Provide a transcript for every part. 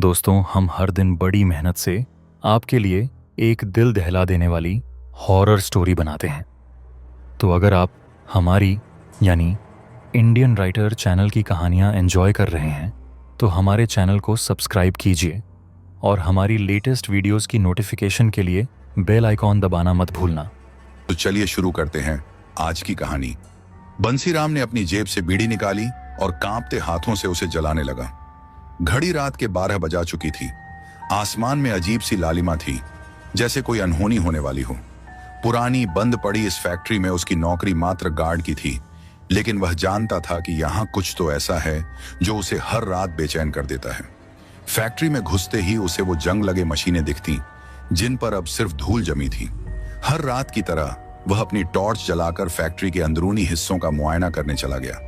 दोस्तों, हम हर दिन बड़ी मेहनत से आपके लिए एक दिल दहला देने वाली हॉरर स्टोरी बनाते हैं। तो अगर आप हमारी यानी इंडियन राइटर चैनल की कहानियाँ एंजॉय कर रहे हैं तो हमारे चैनल को सब्सक्राइब कीजिए और हमारी लेटेस्ट वीडियोस की नोटिफिकेशन के लिए बेल आइकॉन दबाना मत भूलना। तो चलिए शुरू करते हैं आज की कहानी। बंसीराम ने अपनी जेब से बीड़ी निकाली और कांपते हाथों से उसे जलाने लगा। घड़ी रात के 12 बजा चुकी थी। आसमान में अजीब सी लालिमा थी, जैसे कोई अनहोनी होने वाली हो। पुरानी बंद पड़ी इस फैक्ट्री में उसकी नौकरी मात्र गार्ड की थी, लेकिन वह जानता था कि यहाँ कुछ तो ऐसा है जो उसे हर रात बेचैन कर देता है। फैक्ट्री में घुसते ही उसे वो जंग लगे मशीनें दिखती, जिन पर अब सिर्फ धूल जमी थी। हर रात की तरह वह अपनी टॉर्च जलाकर फैक्ट्री के अंदरूनी हिस्सों का मुआयना करने चला गया।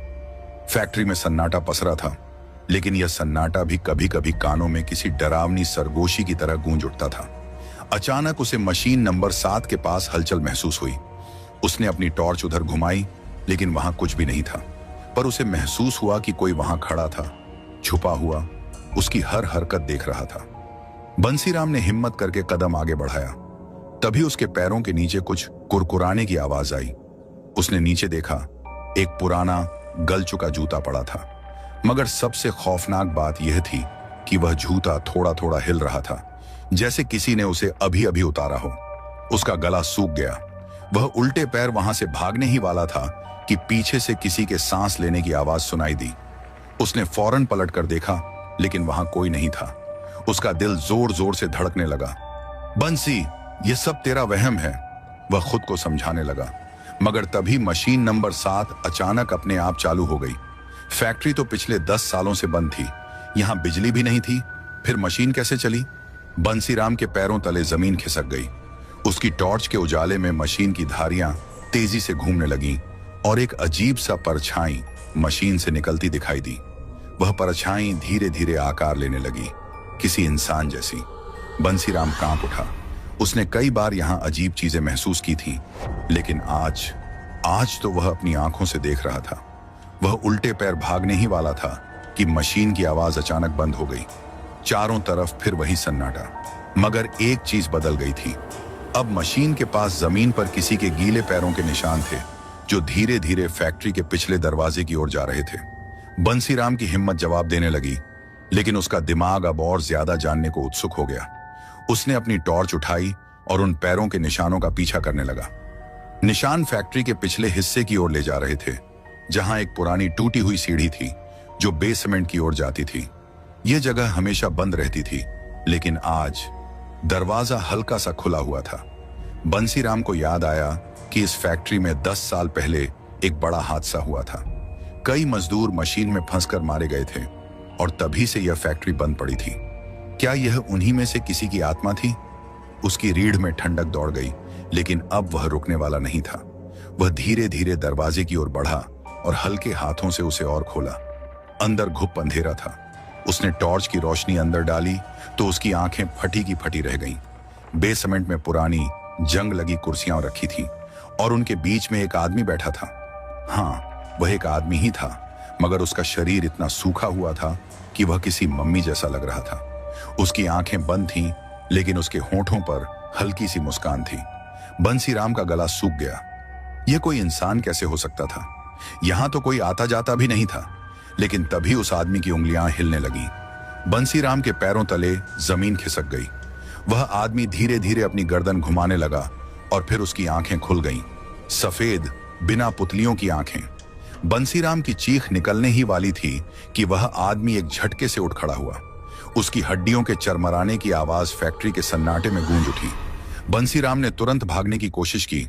फैक्ट्री में सन्नाटा पसरा था, लेकिन यह सन्नाटा भी कभी कभी कानों में किसी डरावनी सरगोशी की तरह गूंज उठता था। अचानक उसे मशीन नंबर 7 के पास हलचल महसूस हुई। उसने अपनी टॉर्च उधर घुमाई, लेकिन वहां कुछ भी नहीं था। पर उसे महसूस हुआ कि कोई वहां खड़ा था, छुपा हुआ, उसकी हर हरकत देख रहा था। बंसीराम ने हिम्मत करके कदम आगे बढ़ाया। तभी उसके पैरों के नीचे कुछ कुरकुराने की आवाज आई। उसने नीचे देखा, एक पुराना गल चुका जूता पड़ा था। मगर सबसे खौफनाक बात यह थी कि वह जूता थोड़ा थोड़ा हिल रहा था, जैसे किसी ने उसे अभी अभी उतारा हो। उसका गला सूख गया। वह उल्टे पैर वहां से भागने ही वाला था कि पीछे से किसी के सांस लेने की आवाज सुनाई दी। उसने फौरन पलट कर देखा, लेकिन वहां कोई नहीं था। उसका दिल जोर जोर से धड़कने लगा। बंसी, ये सब तेरा वहम है, वह खुद को समझाने लगा। मगर तभी मशीन नंबर 7 अचानक अपने आप चालू हो गई। फैक्ट्री तो पिछले 10 सालों से बंद थी। यहां बिजली भी नहीं थी, फिर मशीन कैसे चली? बंसीराम के पैरों तले जमीन खिसक गई। उसकी टॉर्च के उजाले में मशीन की धारियां तेजी से घूमने लगीं और एक अजीब सा परछाई मशीन से निकलती दिखाई दी। वह परछाई धीरे धीरे आकार लेने लगी, किसी इंसान जैसी। बंसीराम कांप उठा। उसने कई बार यहां अजीब चीजें महसूस की थी, लेकिन आज तो वह अपनी आंखों से देख रहा था। वह उल्टे पैर भागने ही वाला था कि मशीन की आवाज अचानक बंद हो गई। चारों तरफ फिर वही सन्नाटा, मगर एक चीज बदल गई थी। अब मशीन के पास जमीन पर किसी के गीले पैरों के निशान थे, जो धीरे धीरे फैक्ट्री के पिछले दरवाजे की ओर जा रहे थे। बंसीराम की हिम्मत जवाब देने लगी, लेकिन उसका दिमाग अब और ज्यादा जानने को उत्सुक हो गया। उसने अपनी टॉर्च उठाई और उन पैरों के निशानों का पीछा करने लगा। निशान फैक्ट्री के पिछले हिस्से की ओर ले जा रहे थे, जहां एक पुरानी टूटी हुई सीढ़ी थी जो बेसमेंट की ओर जाती थी। यह जगह हमेशा बंद रहती थी, लेकिन आज दरवाजा हल्का सा खुला हुआ था। बंसीराम को याद आया कि इस फैक्ट्री में 10 साल पहले एक बड़ा हादसा हुआ था। कई मजदूर मशीन में फंसकर मारे गए थे और तभी से यह फैक्ट्री बंद पड़ी थी। क्या यह उन्हीं में से किसी की आत्मा थी? उसकी रीढ़ में ठंडक दौड़ गई, लेकिन अब वह रुकने वाला नहीं था। वह धीरे धीरे दरवाजे की ओर बढ़ा और हल्के हाथों से उसे और खोला। अंदर घुप अंधेरा था। उसने टॉर्च की रोशनी अंदर डाली तो उसकी आंखें फटी की फटी रह गईं। बेसमेंट में पुरानी जंग लगी कुर्सियां रखी थी और उनके बीच में एक आदमी बैठा था। हाँ, वह एक आदमी ही था, मगर उसका शरीर इतना सूखा हुआ था कि वह किसी मम्मी जैसा लग रहा था। उसकी आंखें बंद थीं, लेकिन उसके होठों पर हल्की सी मुस्कान थी। बंसीराम का गला सूख गया। यह कोई इंसान कैसे हो सकता था? यहां तो कोई आता जाता भी नहीं था। लेकिन तभी उस आदमी की उंगलियां हिलने लगीं। बंसीराम के पैरों तले जमीन खिसक गई। वह आदमी धीरे धीरे अपनी गर्दन घुमाने लगा और फिर उसकी आंखें खुल गईं, सफेद, बिना पुतलियों की आंखें। बंसीराम की चीख निकलने ही वाली थी कि वह आदमी एक झटके से उठ खड़ा हुआ। उसकी हड्डियों के चरमराने की आवाज फैक्ट्री के सन्नाटे में गूंज उठी। बंसीराम ने तुरंत भागने की कोशिश की,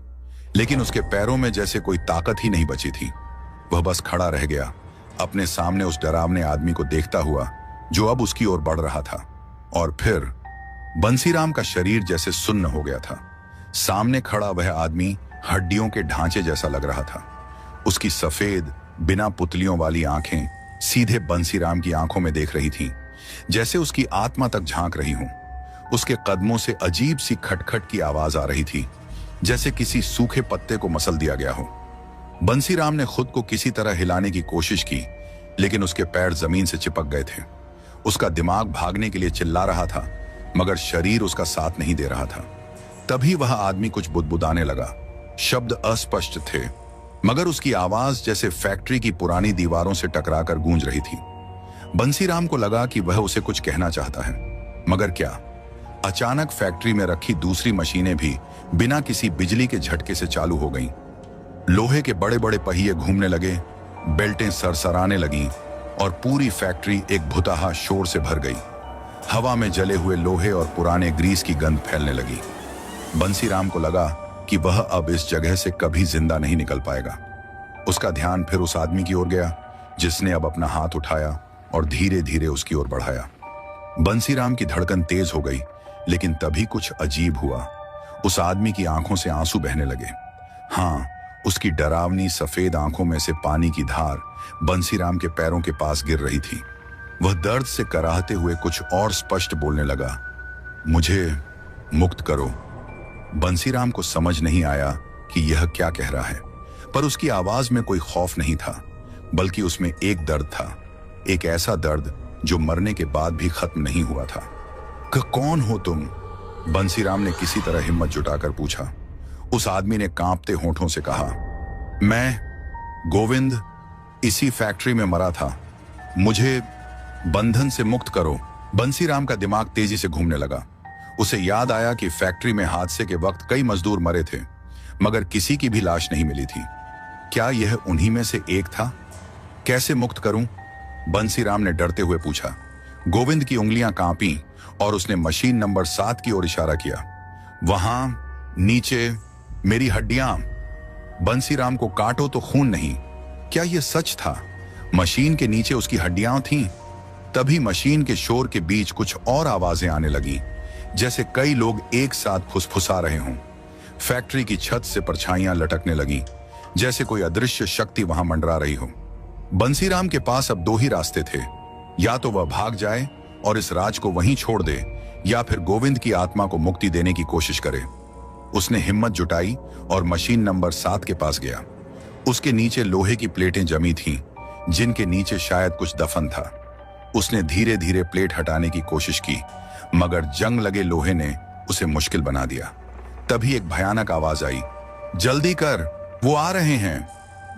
लेकिन उसके पैरों में जैसे कोई ताकत ही नहीं बची थी। वह बस खड़ा रह गया, अपने सामने उस डरावने आदमी को देखता हुआ जो अब उसकी ओर बढ़ रहा था। और फिर बंसीराम का शरीर जैसे सुन्न हो गया था। सामने खड़ा वह आदमी हड्डियों के ढांचे जैसा लग रहा था। उसकी सफेद, बिना पुतलियों वाली आंखें सीधे बंसीराम की आंखों में देख रही थीं, जैसे उसकी आत्मा तक झांक रही हूं। उसके कदमों से अजीब सी खटखट की आवाज आ रही थी, जैसे किसी सूखे पत्ते को मसल दिया गया हो। बंसीराम ने खुद को किसी तरह हिलाने की कोशिश की, लेकिन उसके पैर जमीन से चिपक गए थे। उसका दिमाग भागने के लिए चिल्ला रहा था, मगर शरीर उसका साथ नहीं दे रहा था। तभी वह आदमी कुछ बुदबुदाने लगा। शब्द अस्पष्ट थे, मगर उसकी आवाज जैसे फैक्ट्री की पुरानी दीवारों से टकराकर गूंज रही थी। बंसीराम को लगा कि वह उसे कुछ कहना चाहता है, मगर क्या? अचानक फैक्ट्री में रखी दूसरी मशीनें भी बिना किसी बिजली के झटके से चालू हो गईं। लोहे के बड़े बड़े पहिए घूमने लगे, बेल्टें सरसराने लगीं और पूरी फैक्ट्री एक भुताहा शोर से भर गई। हवा में जले हुए लोहे और पुराने ग्रीस की गंध फैलने लगी। बंसीराम को लगा कि वह अब इस जगह से कभी जिंदा नहीं निकल पाएगा। उसका ध्यान फिर उस आदमी की ओर गया, जिसने अब अपना हाथ उठाया और धीरे धीरे उसकी ओर बढ़ाया। बंसीराम की धड़कन तेज हो गई, लेकिन तभी कुछ अजीब हुआ। उस आदमी की आंखों से आंसू बहने लगे। हाँ, उसकी डरावनी सफेद आंखों में से पानी की धार बंसीराम के पैरों के पास गिर रही थी। वह दर्द से कराहते हुए कुछ और स्पष्ट बोलने लगा, मुझे मुक्त करो। बंसीराम को समझ नहीं आया कि यह क्या कह रहा है, पर उसकी आवाज में कोई खौफ नहीं था, बल्कि उसमें एक दर्द था, एक ऐसा दर्द जो मरने के बाद भी खत्म नहीं हुआ था। कौन हो तुम? बंसीराम ने किसी तरह हिम्मत जुटाकर पूछा। उस आदमी ने कांपते होठों से कहा, मैं गोविंद, इसी फैक्ट्री में मरा था, मुझे बंधन से मुक्त करो। बंसीराम का दिमाग तेजी से घूमने लगा। उसे याद आया कि फैक्ट्री में हादसे के वक्त कई मजदूर मरे थे, मगर किसी की भी लाश नहीं मिली थी। क्या यह उन्हीं में से एक था? कैसे मुक्त करूं? बंसीराम ने डरते हुए पूछा। गोविंद की उंगलियां कांपीं और उसने मशीन नंबर 7 की ओर इशारा किया। वहां नीचे मेरी हड्डियां। बंसीराम को काटो तो खून नहीं। क्या यह सच था? मशीन के नीचे उसकी हड्डियां थीं। तभी मशीन के शोर के बीच कुछ और आवाजें आने लगीं, जैसे कई लोग एक साथ फुसफुसा रहे हों। फैक्ट्री की छत से परछाइयां लटकने लगीं, जैसे कोई अदृश्य शक्ति वहां मंडरा रही हो। बंसीराम के पास अब दो ही रास्ते थे, या तो वह भाग जाए और इस राज को वहीं छोड़ दे, या फिर गोविंद की आत्मा को मुक्ति देने की कोशिश करे। उसने हिम्मत जुटाई और मशीन नंबर 7 के पास गया। उसके नीचे लोहे की प्लेटें जमी थीं, जिनके नीचे शायद कुछ दफन था। उसने धीरे धीरे प्लेट हटाने की कोशिश की, मगर जंग लगे लोहे ने उसे मुश्किल बना दिया। तभी एक भयानक आवाज आई, जल्दी कर, वो आ रहे हैं।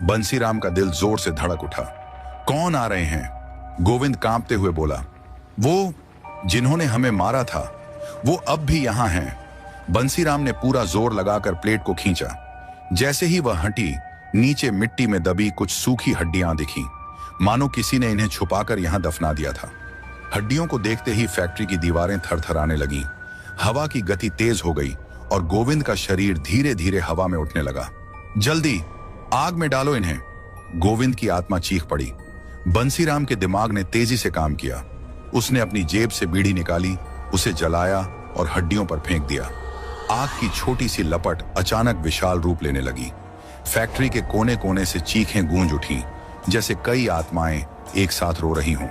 बंसीराम का दिल जोर से धड़क उठा। कौन आ रहे हैं? गोविंद कांपते हुए बोला। वो जिन्होंने हमें मारा था, वो अब भी यहां हैं। बंसीराम ने पूरा जोर लगाकर प्लेट को खींचा। जैसे ही वह हटी, नीचे मिट्टी में दबी कुछ सूखी हड्डियां दिखीं, मानो किसी ने इन्हें छुपाकर यहां दफना दिया था। हड्डियों को देखते ही फैक्ट्री की दीवारें थरथराने लगीं। हवा की गति तेज हो गई और गोविंद का शरीर धीरे धीरे हवा में उठने लगा। जल्दी आग में डालो इन्हें, गोविंद की आत्मा चीख पड़ी। बंसीराम के दिमाग ने तेजी से काम किया। उसने अपनी जेब से बीड़ी निकाली, उसे जलाया और हड्डियों पर फेंक दिया। आग की छोटी सी लपट अचानक विशाल रूप लेने लगी। फैक्ट्री के कोने कोने से चीखें गूंज उठीं, जैसे कई आत्माएं एक साथ रो रही हों।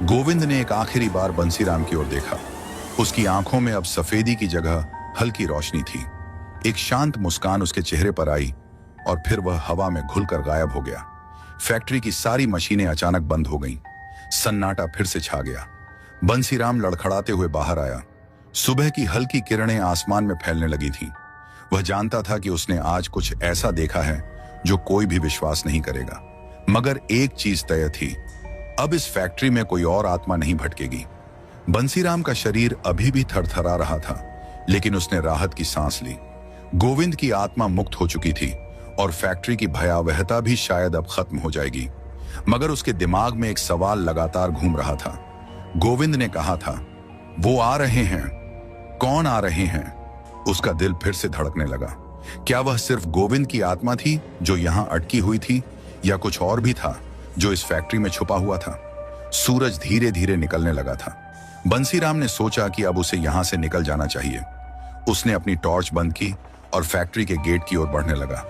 गोविंद ने एक आखिरी बार बंसीराम की ओर देखा। उसकी आंखों में अब सफेदी की जगह हल्की रोशनी थी। एक शांत मुस्कान उसके चेहरे पर आई और फिर वह हवा में घुलकर गायब हो गया। फैक्ट्री की सारी मशीनें अचानक बंद हो गईं। सन्नाटा फिर से छा गया। बंसीराम लड़खड़ाते हुए बाहर आया। सुबह की हल्की किरणें आसमान में फैलने लगी थीं। वह जानता था कि उसने आज कुछ ऐसा देखा है जो कोई भी विश्वास नहीं करेगा, मगर एक चीज तय थी, अब इस फैक्ट्री में कोई और आत्मा नहीं भटकेगी। बंसीराम का शरीर अभी भी थरथरा रहा था, लेकिन उसने राहत की सांस ली। गोविंद की आत्मा मुक्त हो चुकी थी और फैक्ट्री की भयावहता भी शायद अब खत्म हो जाएगी, मगर उसके दिमाग में एक सवाल लगातार घूम रहा था। गोविंद ने कहा था, वो आ रहे हैं, कौन आ रहे हैं? उसका दिल फिर से धड़कने लगा। क्या वह सिर्फ गोविंद की आत्मा थी जो यहां अटकी हुई थी, या कुछ और भी था जो इस फैक्ट्री में छुपा हुआ था? सूरज धीरे धीरे निकलने लगा था। बंसीराम ने सोचा कि अब उसे यहां से निकल जाना चाहिए। उसने अपनी टॉर्च बंद की और फैक्ट्री के गेट की ओर बढ़ने लगा,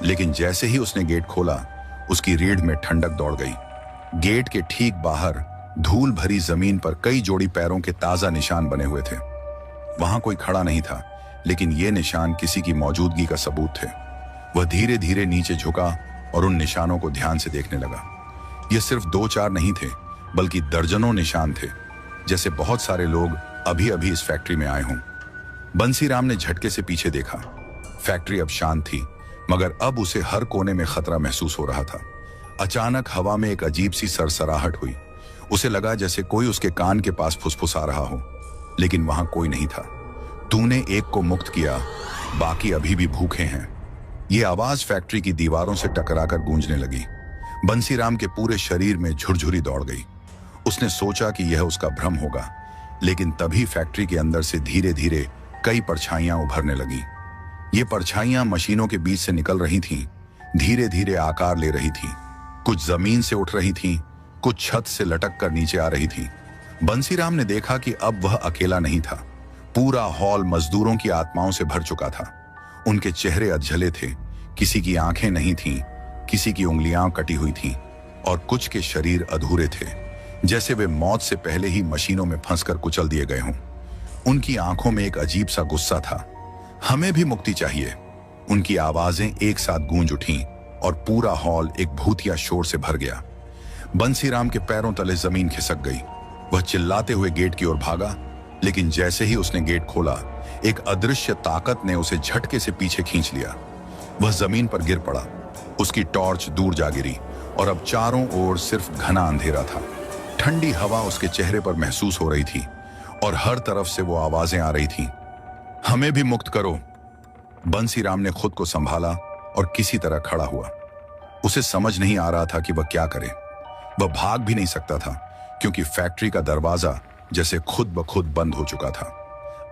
लेकिन जैसे ही उसने गेट खोला, उसकी रीढ़ में ठंडक दौड़ गई। गेट के ठीक बाहर धूल भरी जमीन पर कई जोड़ी पैरों के ताजा निशान बने हुए थे। वहां कोई खड़ा नहीं था, लेकिन ये निशान किसी की मौजूदगी का सबूत थे। वह धीरे धीरे नीचे झुका और उन निशानों को ध्यान से देखने लगा। ये सिर्फ 2-4 नहीं थे, बल्कि दर्जनों निशान थे। जैसे बहुत सारे लोग अभी अभी इस फैक्ट्री में आए हों। बंसीराम ने झटके से पीछे देखा। फैक्ट्री अब शांत थी, मगर अब उसे हर कोने में खतरा महसूस हो रहा था। अचानक हवा में एक अजीब सी सरसराहट हुई। उसे लगा जैसे कोई उसके कान के पास फुसफुसा रहा हो, लेकिन वहां कोई नहीं था। तूने एक को मुक्त किया, बाकी अभी भी भूखे हैं। ये आवाज फैक्ट्री की दीवारों से टकराकर गूंजने लगी। बंसीराम के पूरे शरीर में झुरझुरी दौड़ गई। उसने सोचा कि यह उसका भ्रम होगा, लेकिन तभी फैक्ट्री के अंदर से धीरे धीरे कई परछाइयां उभरने लगी। ये परछाइयां मशीनों के बीच से निकल रही थीं, धीरे धीरे आकार ले रही थीं। कुछ जमीन से उठ रही थीं, कुछ छत से लटक कर नीचे आ रही थीं। बंसीराम ने देखा कि अब वह अकेला नहीं था। पूरा हॉल मजदूरों की आत्माओं से भर चुका था। उनके चेहरे अधजले थे, किसी की आंखें नहीं थीं, किसी की उंगलियां कटी हुई थीं और कुछ के शरीर अधूरे थे, जैसे वे मौत से पहले ही मशीनों में फंसकर कुचल दिए गए हों। उनकी आंखों में एक अजीब सा गुस्सा था। हमें भी मुक्ति चाहिए। उनकी आवाजें एक साथ गूंज उठीं और पूरा हॉल एक भूतिया शोर से भर गया। बंसीराम के पैरों तले जमीन खिसक गई। वह चिल्लाते हुए गेट की ओर भागा, लेकिन जैसे ही उसने गेट खोला, एक अदृश्य ताकत ने उसे झटके से पीछे खींच लिया। वह जमीन पर गिर पड़ा। उसकी टॉर्च दूर जा गिरी और अब चारों ओर सिर्फ घना अंधेरा था। ठंडी हवा उसके चेहरे पर महसूस हो रही थी और हर तरफ से वो आवाजें आ रही थीं। हमें भी मुक्त करो। बंसीराम ने खुद को संभाला और किसी तरह खड़ा हुआ। उसे समझ नहीं आ रहा था कि वह क्या करे। वह भाग भी नहीं सकता था, क्योंकि फैक्ट्री का दरवाजा जैसे खुद ब खुद बंद हो चुका था।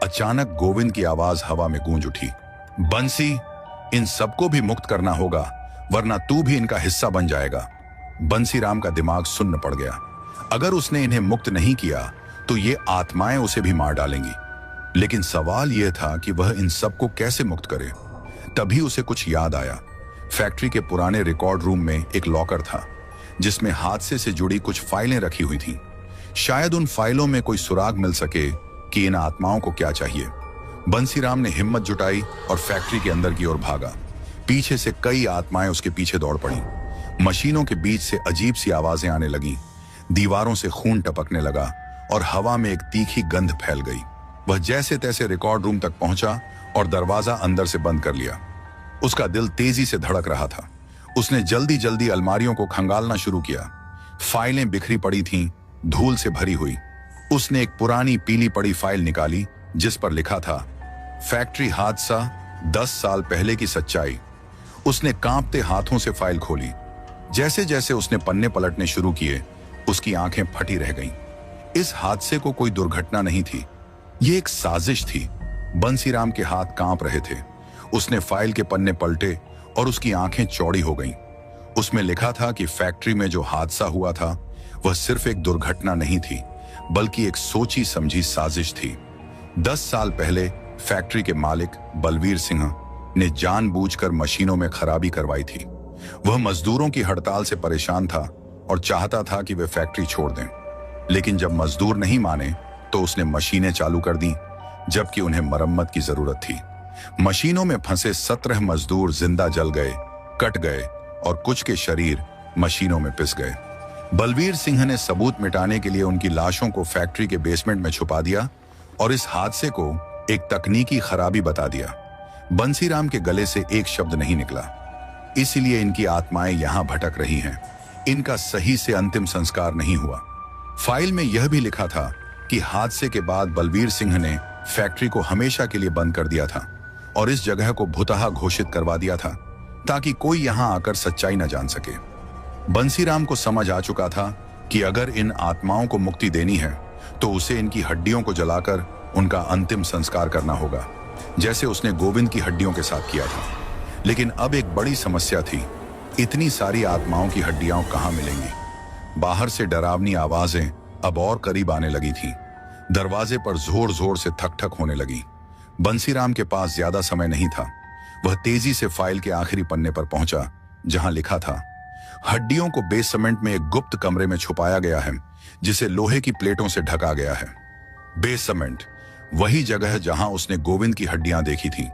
अचानक गोविंद की आवाज हवा में गूंज उठी। बंसी, इन सबको भी मुक्त करना होगा, वरना तू भी इनका हिस्सा बन जाएगा। बंसीराम का दिमाग सुन्न पड़ गया। अगर उसने इन्हें मुक्त नहीं किया तो ये आत्माएं उसे भी मार डालेंगी। लेकिन सवाल यह था कि वह इन सबको कैसे मुक्त करे। तभी उसे कुछ याद आया। फैक्ट्री के पुराने रिकॉर्ड रूम में एक लॉकर था, जिसमें हादसे से जुड़ी कुछ फाइलें रखी हुई थीं। शायद उन फाइलों में कोई सुराग मिल सके कि इन आत्माओं को क्या चाहिए। बंसीराम ने हिम्मत जुटाई और फैक्ट्री के अंदर की ओर भागा। पीछे से कई आत्माएं उसके पीछे दौड़ पड़ी। मशीनों के बीच से अजीब सी आवाजें आने लगी। दीवारों से खून टपकने लगा और हवा में एक तीखी गंध फैल गई। वह जैसे तैसे रिकॉर्ड रूम तक पहुंचा और दरवाजा अंदर से बंद कर लिया। उसका दिल तेजी से धड़क रहा था। उसने जल्दी जल्दी अलमारियों को खंगालना शुरू किया। फाइलें बिखरी पड़ी थीं, धूल से भरी हुई। उसने एक पुरानी पीली पड़ी फाइल निकाली, जिस पर लिखा था, फैक्ट्री हादसा 10 साल पहले की सच्चाई। उसने कांपते हाथों से फाइल खोली। जैसे जैसे उसने पन्ने पलटने शुरू किए, उसकी आंखें फटी रह गईं। इस हादसे को कोई दुर्घटना नहीं थी, ये एक साजिश थी। बंसीराम के हाथ कांप रहे थे। उसने फाइल के पन्ने पलटे और उसकी आंखें चौड़ी हो गईं। उसमें लिखा था कि फैक्ट्री में जो हादसा हुआ था वह सिर्फ एक दुर्घटना नहीं थी, बल्कि एक सोची समझी साजिश थी। 10 साल पहले फैक्ट्री के मालिक बलवीर सिंह ने जानबूझकर मशीनों में खराबी करवाई थी। वह मजदूरों की हड़ताल से परेशान था और चाहता था कि वे फैक्ट्री छोड़ दें। लेकिन जब मजदूर नहीं माने तो उसने मशीनें चालू कर दी, जबकि उन्हें मरम्मत की जरूरत थी। मशीनों में फंसे 17 मजदूर जिंदा जल गए, कट गए और कुछ के शरीर मशीनों में पिस गए। बलवीर सिंह ने सबूत मिटाने के लिए उनकी लाशों को फैक्ट्री के बेसमेंट में छुपा दिया और इस हादसे को एक तकनीकी खराबी बता दिया। बंसीराम के गले से एक शब्द नहीं निकला, इसलिए इनकी आत्माएं यहां भटक रही हैं। इनका सही से अंतिम संस्कार नहीं हुआ। फाइल में यह भी लिखा था कि हादसे के बाद बलवीर सिंह ने फैक्ट्री को हमेशा के लिए बंद कर दिया था और इस जगह को भुतहा घोषित करवा दिया था, ताकि कोई यहां आकर सच्चाई न जान सके। बंसीराम को समझ आ चुका था कि अगर इन आत्माओं को मुक्ति देनी है तो उसे इनकी हड्डियों को जलाकर उनका अंतिम संस्कार करना होगा, जैसे उसने गोविंद की हड्डियों के साथ किया था। लेकिन अब एक बड़ी समस्या थी, इतनी सारी आत्माओं की हड्डियां कहां मिलेंगी। बाहर से डरावनी आवाजें अब और करीब आने लगी थीं। दरवाजे पर जोर जोर से ठक ठक होने लगी। बंसीराम के पास ज्यादा समय नहीं था। वह तेजी से फाइल के आखिरी पन्ने पर पहुंचा, जहां लिखा था, हड्डियों को बेसमेंट में एक गुप्त कमरे में छुपाया गया है, जिसे लोहे की प्लेटों से ढका गया है। बेसमेंट, वही जगह जहां उसने गोविंद की हड्डियां देखी थी।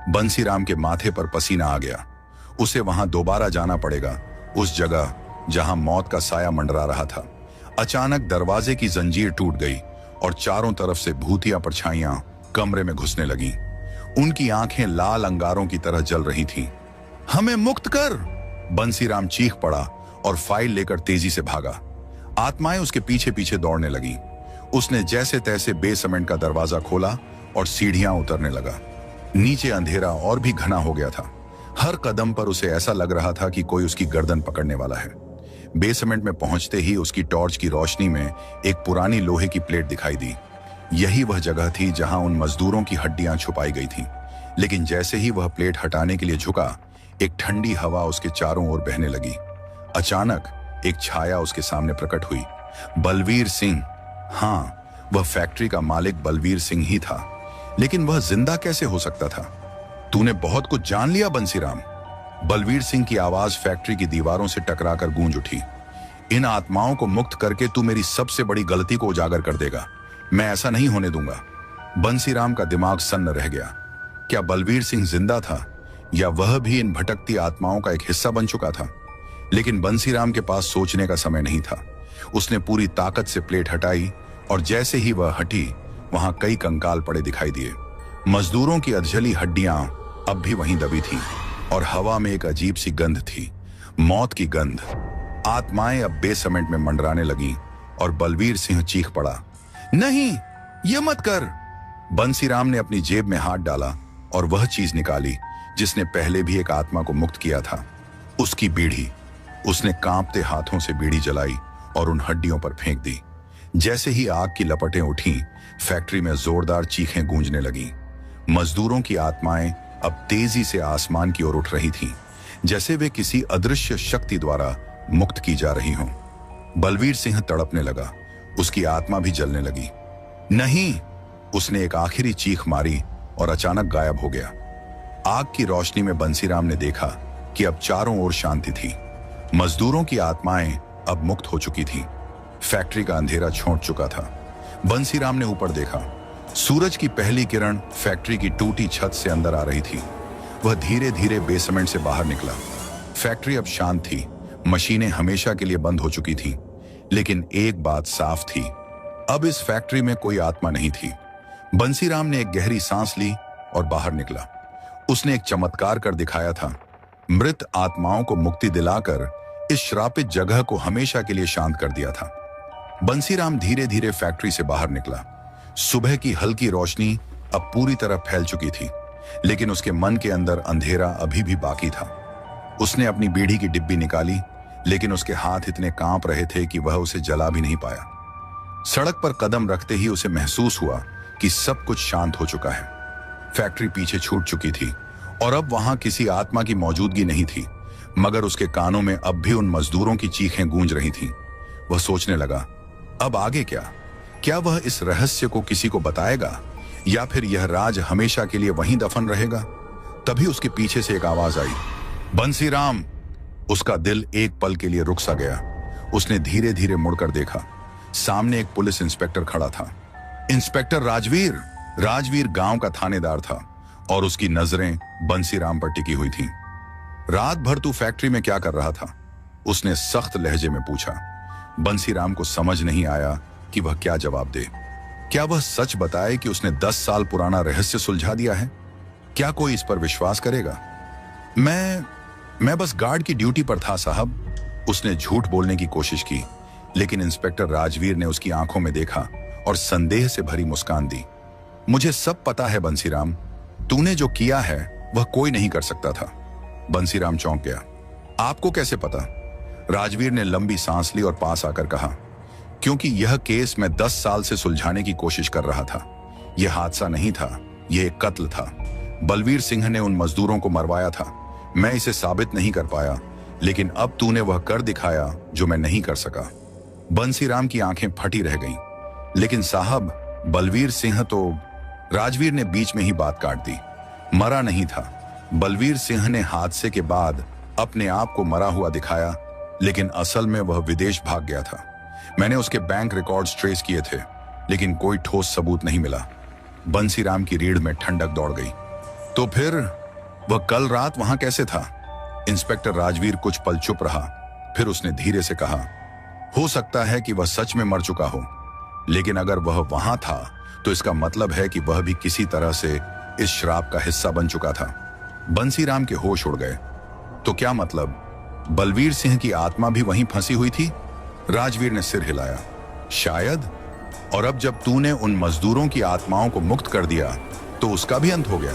बंसीराम के माथे पर पसीना आ गया। उसे वहां दोबारा जाना पड़ेगा, उस जगह जहां मौत का साया मंडरा रहा था। अचानक दरवाजे की जंजीर टूट गई और चारों तरफ से भूतिया परछाइयां कमरे में घुसने लगीं। उनकी आंखें लाल अंगारों की तरह जल रही थीं। हमें मुक्त कर! बंसीराम चीख पड़ा और फाइल लेकर तेजी से भागा। आत्माएं उसके पीछे पीछे दौड़ने लगीं। उसने जैसे तैसे बेसमेंट का दरवाजा खोला और सीढ़ियां उतरने लगा। नीचे अंधेरा और भी घना हो गया था। हर कदम पर उसे ऐसा लग रहा था कि कोई उसकी गर्दन पकड़ने वाला है। बेसमेंट में पहुंचते ही उसकी टॉर्च की रोशनी में एक पुरानी लोहे की प्लेट दिखाई दी। यही वह जगह थी जहां उन मजदूरों की हड्डियां छुपाई गई थीं। लेकिन जैसे ही वह प्लेट हटाने के लिए झुका, एक ठंडी हवा उसके चारों ओर बहने लगी। अचानक एक छाया उसके सामने प्रकट हुई। बलवीर सिंह। हाँ, वह फैक्ट्री का मालिक बलवीर सिंह ही था। लेकिन वह जिंदा कैसे हो सकता था? तूने बहुत कुछ जान लिया बंसीराम। बलवीर सिंह की आवाज फैक्ट्री की दीवारों से टकराकर गूंज उठी। इन आत्माओं को मुक्त करके तू मेरी सबसे बड़ी गलती को उजागर कर देगा। मैं ऐसा नहीं होने दूंगा। बंसीराम का दिमाग सन्न रह गया। क्या बलवीर सिंह जिंदा था या वह भी इन भटकती आत्माओं का एक हिस्सा बन चुका था? लेकिन बंसीराम के पास सोचने का समय नहीं था। उसने पूरी ताकत से प्लेट हटाई और जैसे ही वह हटी, वहां कई कंकाल पड़े दिखाई दिए। मजदूरों की अधजली हड्डियां अब भी वहीं दबी थीं और हवा में एक अजीब सी गंध थी, मौत की गंध। आत्माएं अब बेसमेंट में मंडराने लगीं और बलवीर सिंह चीख पड़ा, नहीं, ये मत कर! बंसीराम ने अपनी जेब में हाथ डाला और वह चीज निकाली जिसने पहले भी एक आत्मा को मुक्त किया था, उसकी बीड़ी। उसने कांपते हाथों से बीड़ी जलाई और उन हड्डियों पर फेंक दी। जैसे ही आग की लपटें उठीं, फैक्ट्री में जोरदार चीखें गूंजने लगीं। मजदूरों की आत्माएं अब तेजी से आसमान की ओर उठ रही थीं, जैसे वे किसी अदृश्य शक्ति द्वारा मुक्त की जा रही हों। बलवीर सिंह तड़पने लगा। उसकी आत्मा भी जलने लगी। नहीं! उसने एक आखिरी चीख मारी और अचानक गायब हो गया। आग की रोशनी में बंसीराम ने देखा कि अब चारों ओर शांति थी। मजदूरों की आत्माएं अब मुक्त हो चुकी थीं। फैक्ट्री का अंधेरा छोंट चुका था। बंसीराम ने ऊपर देखा। सूरज की पहली किरण फैक्ट्री की टूटी छत से अंदर आ रही थी। वह धीरे धीरे बेसमेंट से बाहर निकला। फैक्ट्री अब शांत थी। मशीनें हमेशा के लिए बंद हो चुकी थीं। लेकिन एक बात साफ थी, अब इस फैक्ट्री में कोई आत्मा नहीं थी। बंसीराम ने एक गहरी सांस ली और बाहर निकला। उसने एक चमत्कार कर दिखाया था। मृत आत्माओं को मुक्ति दिलाकर इस श्रापित जगह को हमेशा के लिए शांत कर दिया था। बंसीराम धीरे धीरे फैक्ट्री से बाहर निकला। सुबह की हल्की रोशनी अब पूरी तरह फैल चुकी थी, लेकिन उसके मन के अंदर अंधेरा अभी भी बाकी था। उसने अपनी बीड़ी की डिब्बी निकाली, लेकिन उसके हाथ इतने कांप रहे थे कि वह उसे जला भी नहीं पाया। सड़क पर कदम रखते ही उसे महसूस हुआ कि सब कुछ शांत हो चुका है। फैक्ट्री पीछे छूट चुकी थी और अब वहां किसी आत्मा की मौजूदगी नहीं थी, मगर उसके कानों में अब भी उन मजदूरों की चीखें गूंज रही थीं। वह सोचने लगा, अब आगे क्या? क्या वह इस रहस्य को किसी को बताएगा या फिर यह राज हमेशा के लिए वहीं दफन रहेगा? तभी उसके पीछे से एक आवाज आई, बंसीराम! उसका दिल एक पल के लिए रुक सा गया। उसने धीरे धीरे मुड़कर देखा। सामने एक पुलिस इंस्पेक्टर खड़ा था। इंस्पेक्टर राजवीर! राजवीर गांव का थानेदार था और उसकी नजरें बंसीराम पर टिकी हुई थीं। रात भर तू फैक्ट्री में क्या कर रहा था? उसने सख्त लहजे में पूछा। बंसीराम को समझ नहीं आया कि वह क्या जवाब दे। क्या वह सच बताए कि उसने 10 साल पुराना रहस्य सुलझा दिया है? क्या कोई इस पर विश्वास करेगा? मैं बस गार्ड की ड्यूटी पर था साहब। उसने झूठ बोलने की कोशिश की, लेकिन इंस्पेक्टर राजवीर ने उसकी आंखों में देखा और संदेह से भरी मुस्कान दी। मुझे सब पता है बंसीराम, तूने जो किया है वह कोई नहीं कर सकता था। बंसीराम चौंक गया। आपको कैसे पता? राजवीर ने लंबी सांस ली और पास आकर कहा, क्योंकि यह केस मैं 10 साल से सुलझाने की कोशिश कर रहा था। यह हादसा नहीं था, यह एक कत्ल था। बलवीर सिंह ने उन मजदूरों को मरवाया था। मैं इसे साबित नहीं कर पाया, लेकिन अब तूने वह कर दिखाया जो मैं नहीं कर सका। बंसीराम की आंखें फटी रह गईं। लेकिन साहब, बलवीर सिंह तो... राजवीर ने बीच में ही बात काट दी। मरा नहीं था। बलवीर सिंह ने हादसे के बाद अपने आप को मरा हुआ दिखाया, लेकिन असल में वह विदेश भाग गया था। मैंने उसके बैंक रिकॉर्ड्स ट्रेस किए थे, लेकिन कोई ठोस सबूत नहीं मिला। बंसीराम की रीढ़ में ठंडक दौड़ गई। तो फिर वह कल रात वहां कैसे था? इंस्पेक्टर राजवीर कुछ पल चुप रहा, फिर उसने धीरे से कहा, हो सकता है कि वह सच में मर चुका हो। लेकिन अगर वह वहां था तो इसका मतलब है कि वह भी किसी तरह से इस श्राप का हिस्सा बन चुका था। बंसीराम के होश उड़ गए। तो क्या मतलब बलवीर सिंह की आत्मा भी वहीं फंसी हुई थी? राजवीर ने सिर हिलाया। शायद। और अब जब तूने उन मजदूरों की आत्माओं को मुक्त कर दिया तो उसका भी अंत हो गया।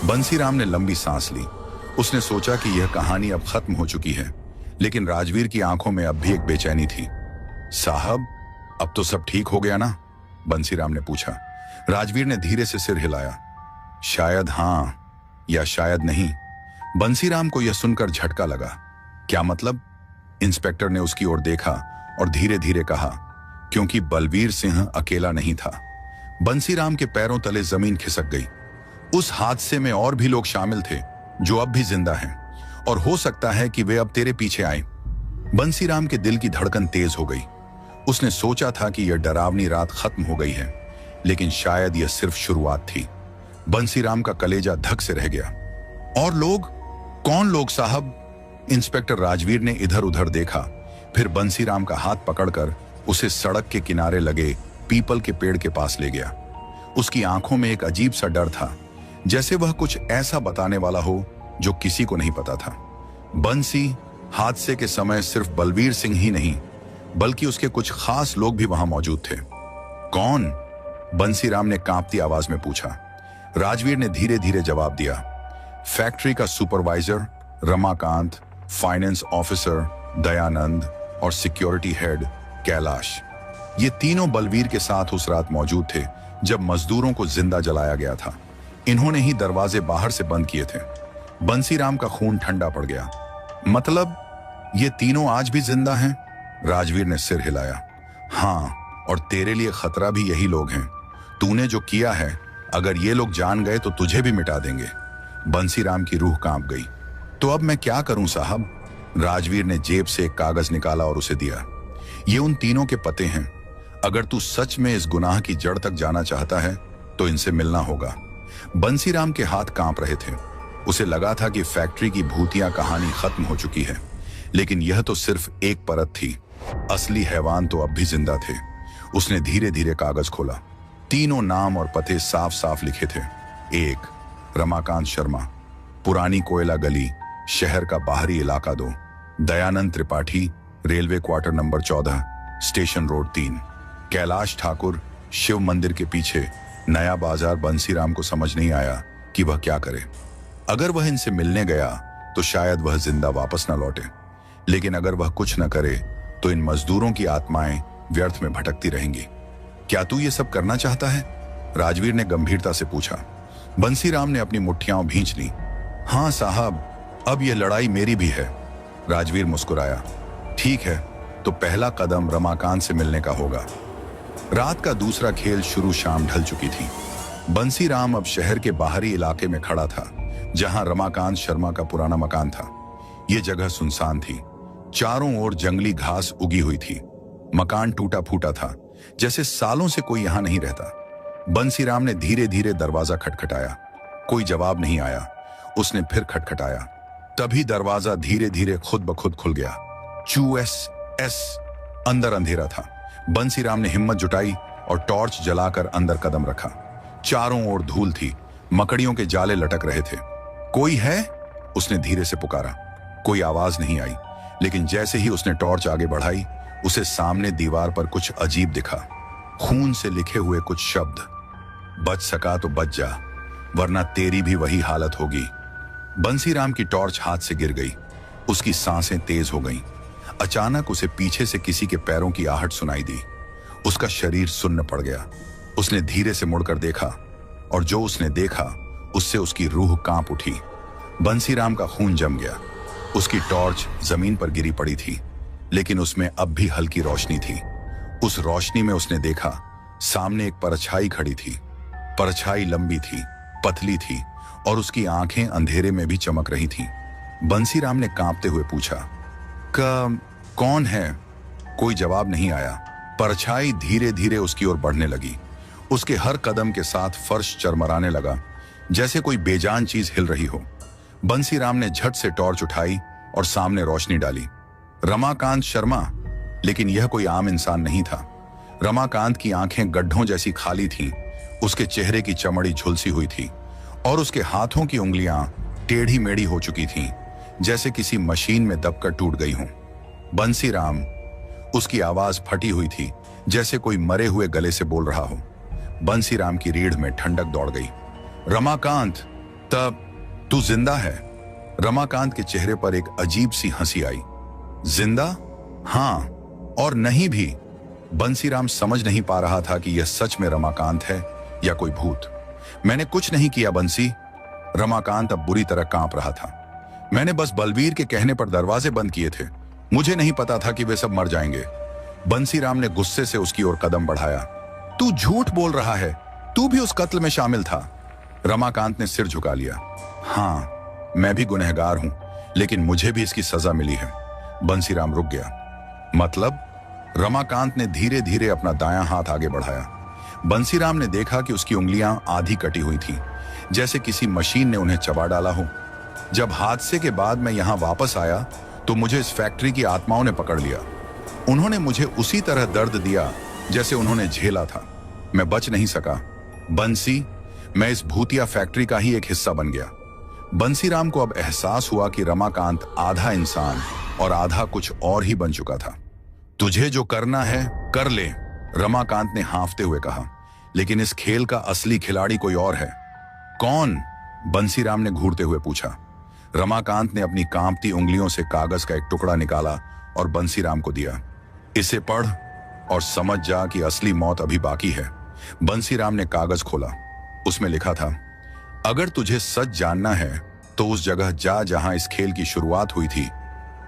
बंसीराम ने लंबी सांस ली। उसने सोचा कि यह कहानी अब खत्म हो चुकी है, लेकिन राजवीर की आंखों में अब भी एक बेचैनी थी। साहब, अब तो सब ठीक हो गया ना? बंसीराम ने पूछा। राजवीर ने धीरे से सिर हिलाया। शायद हां या शायद नहीं। बंसीराम को यह सुनकर झटका लगा। क्या मतलब? इंस्पेक्टर ने उसकी ओर देखा और धीरे धीरे कहा, क्योंकि बलवीर सिंह अकेला नहीं था। बंसीराम के पैरों तले जमीन खिसक गई। उस हादसे में और भी लोग शामिल थे जो अब भी जिंदा हैं, और हो सकता है कि वे अब तेरे पीछे आए। बंसीराम के दिल की धड़कन तेज हो गई। उसने सोचा था कि यह डरावनी रात खत्म हो गई है, लेकिन शायद यह सिर्फ शुरुआत थी। बंसीराम का कलेजा धक से रह गया। और लोग? कौन लोग साहब? इंस्पेक्टर राजवीर ने इधर उधर देखा, फिर बंसीराम का हाथ पकड़कर उसे सड़क के किनारे लगे पीपल के पेड़ के पास ले गया। उसकी आंखों में एक अजीब सा डर था, जैसे वह कुछ ऐसा बताने वाला हो जो किसी को नहीं पता था। बंसी, हादसे के समय सिर्फ बलवीर सिंह ही नहीं, बल्कि उसके कुछ खास लोग भी वहां मौजूद थे। कौन? बंसीराम ने कांपती आवाज में पूछा। राजवीर ने धीरे धीरे जवाब दिया। फैक्ट्री का supervisor Ramakant, finance officer Dayanand और सिक्योरिटी हेड कैलाश। ये तीनों बलवीर के साथ उस रात मौजूद थे जब मजदूरों को जिंदा जलाया गया था। इन्होंने ही दरवाजे बाहर से बंद किए थे। बंसीराम का खून ठंडा पड़ गया। मतलब ये तीनों आज भी जिंदा हैं? राजवीर ने सिर हिलाया। हां, और तेरे लिए खतरा भी यही लोग हैं। तूने जो किया है, अगर ये लोग जान गए तो तुझे भी मिटा देंगे। बंसीराम की रूह कांप गई। तो अब मैं क्या करूं साहब? राजवीर ने जेब से एक कागज निकाला और उसे दिया। ये उन तीनों के पते हैं। अगर तू सच में इस गुनाह की जड़ तक जाना चाहता है तो इनसे मिलना होगा। बंसीराम के हाथ कांप रहे थे। उसे लगा था कि फैक्ट्री की भूतिया कहानी खत्म हो चुकी है, लेकिन यह तो सिर्फ एक परत थी। असली हैवान तो अब भी जिंदा थे। उसने धीरे धीरे कागज खोला। तीनों नाम और पते साफ साफ लिखे थे। 1, रमाकांत शर्मा, पुरानी कोयला गली, शहर का बाहरी इलाका 2। Dayanand Tripathi, railway quarter number 14, station road 3। Kailash Thakur, Shiv मंदिर के पीछे, नया बाजार। बंसीराम को समझ नहीं आया कि वह क्या करे। अगर वह इनसे मिलने गया तो शायद वह जिंदा वापस न लौटे, लेकिन अगर वह कुछ न करे तो इन मजदूरों की आत्माएं व्यर्थ में भटकती रहेंगी। क्या तू ये सब करना चाहता है? राजवीर ने गंभीरता से पूछा। बंसीराम ने अपनी मुट्ठियां भींच ली। हां साहब, अब यह लड़ाई मेरी भी है। राजवीर मुस्कुराया। ठीक है, तो पहला कदम रमाकांत से मिलने का होगा। रात का दूसरा खेल शुरू। शाम ढल चुकी थी। बंसीराम अब शहर के बाहरी इलाके में खड़ा था, जहां रमाकांत शर्मा का पुराना मकान था। यह जगह सुनसान थी। चारों ओर जंगली घास उगी हुई थी। मकान टूटा फूटा था, जैसे सालों से कोई यहां नहीं रहता। बंसीराम ने धीरे धीरे दरवाजा खटखटाया। कोई जवाब नहीं आया। उसने फिर खटखटाया। तभी दरवाजा धीरे धीरे खुद ब खुद खुल गया। चू एस एस। अंदर अंधेरा था। बंसीराम ने हिम्मत जुटाई और टॉर्च जलाकर अंदर कदम रखा। चारों ओर धूल थी। मकड़ियों के जाले लटक रहे थे। कोई है? उसने धीरे से पुकारा। कोई आवाज नहीं आई, लेकिन जैसे ही उसने टॉर्च आगे बढ़ाई, उसे सामने दीवार पर कुछ अजीब दिखा। खून से लिखे हुए कुछ शब्द। बच सका तो बच जा, वरना तेरी भी वही हालत होगी। बंसीराम की टॉर्च हाथ से गिर गई। उसकी सांसें तेज हो गईं। अचानक उसे पीछे से किसी के पैरों की आहट सुनाई दी। उसका शरीर सुन्न पड़ गया। उसने धीरे से मुड़कर देखा, और जो उसने देखा उससे उसकी रूह कांप उठी। बंसीराम का खून जम गया। उसकी टॉर्च जमीन पर गिरी पड़ी थी, लेकिन उसमें अब भी हल्की रोशनी थी। उस रोशनी में उसने देखा, सामने एक परछाई खड़ी थी। परछाई लंबी थी, पतली थी, और उसकी आंखें अंधेरे में भी चमक रही थीं। बंसीराम ने कांपते हुए पूछा, कौन है? कोई जवाब नहीं आया। परछाई धीरे धीरे उसकी ओर बढ़ने लगी। उसके हर कदम के साथ फर्श चरमराने लगा, जैसे कोई बेजान चीज हिल रही हो। बंसीराम ने झट से टॉर्च उठाई और सामने रोशनी डाली। रमाकांत शर्मा, लेकिन यह कोई आम इंसान नहीं था। रमाकांत की आंखें गड्ढों जैसी खाली थीं, उसके चेहरे की चमड़ी झुलसी हुई थी और उसके हाथों की उंगलियां टेढ़ी मेढ़ी हो चुकी थीं, जैसे किसी मशीन में दबकर टूट गई हों। बंसीराम, उसकी आवाज फटी हुई थी, जैसे कोई मरे हुए गले से बोल रहा हो। बंसीराम की रीढ़ में ठंडक दौड़ गई। रमाकांत, तब तू जिंदा है? रमाकांत के चेहरे पर एक अजीब सी हंसी आई। जिंदा? हाँ और नहीं भी। बंसीराम समझ नहीं पा रहा था कि यह सच में रमाकांत है या कोई भूत। मैंने कुछ नहीं किया बंसी। रमाकांत अब बुरी तरह कांप रहा था। मैंने बस बलवीर के कहने पर दरवाजे बंद किए थे। मुझे नहीं पता था कि वे सब मर जाएंगे। बंसीराम ने गुस्से से उसकी ओर कदम बढ़ाया। तू झूठ बोल रहा है, तू भी उस कत्ल में शामिल था। रमाकांत ने सिर झुका लिया। हाँ, मैं भी गुनहगार हूं, लेकिन मुझे भी इसकी सजा मिली है। बंसीराम रुक गया। मतलब? रमाकांत ने धीरे धीरे अपना दायां हाथ आगे बढ़ाया। बंसीराम ने देखा कि उसकी उंगलियां आधी कटी हुई थीं, जैसे किसी मशीन ने उन्हें चबा डाला हो। जब हादसे के बाद मैं यहां वापस आया तो मुझे इस फैक्ट्री की आत्माओं ने पकड़ लिया। उन्होंने मुझे उसी तरह दर्द दिया जैसे उन्होंने झेला था। मैं बच नहीं सका। बंसी, मैं इस भूतिया फैक्ट्री का ही एक हिस्सा बन गया। बंसीराम को अब एहसास हुआ कि रमाकांत आधा इंसान और आधा कुछ और ही बन चुका था। तुझे जो करना है कर ले, रमाकांत ने हाँफते हुए कहा। लेकिन इस खेल का असली खिलाड़ी कोई और है। कौन? बंसीराम ने घूरते हुए पूछा। रमाकांत ने अपनी कांपती उंगलियों से कागज का एक टुकड़ा निकाला और बंसीराम को दिया। इसे पढ़ और समझ जा कि असली मौत अभी बाकी है। बंसीराम ने कागज खोला। उसमें लिखा था, अगर तुझे सच जानना है तो उस जगह जा जहां इस खेल की शुरुआत हुई थी,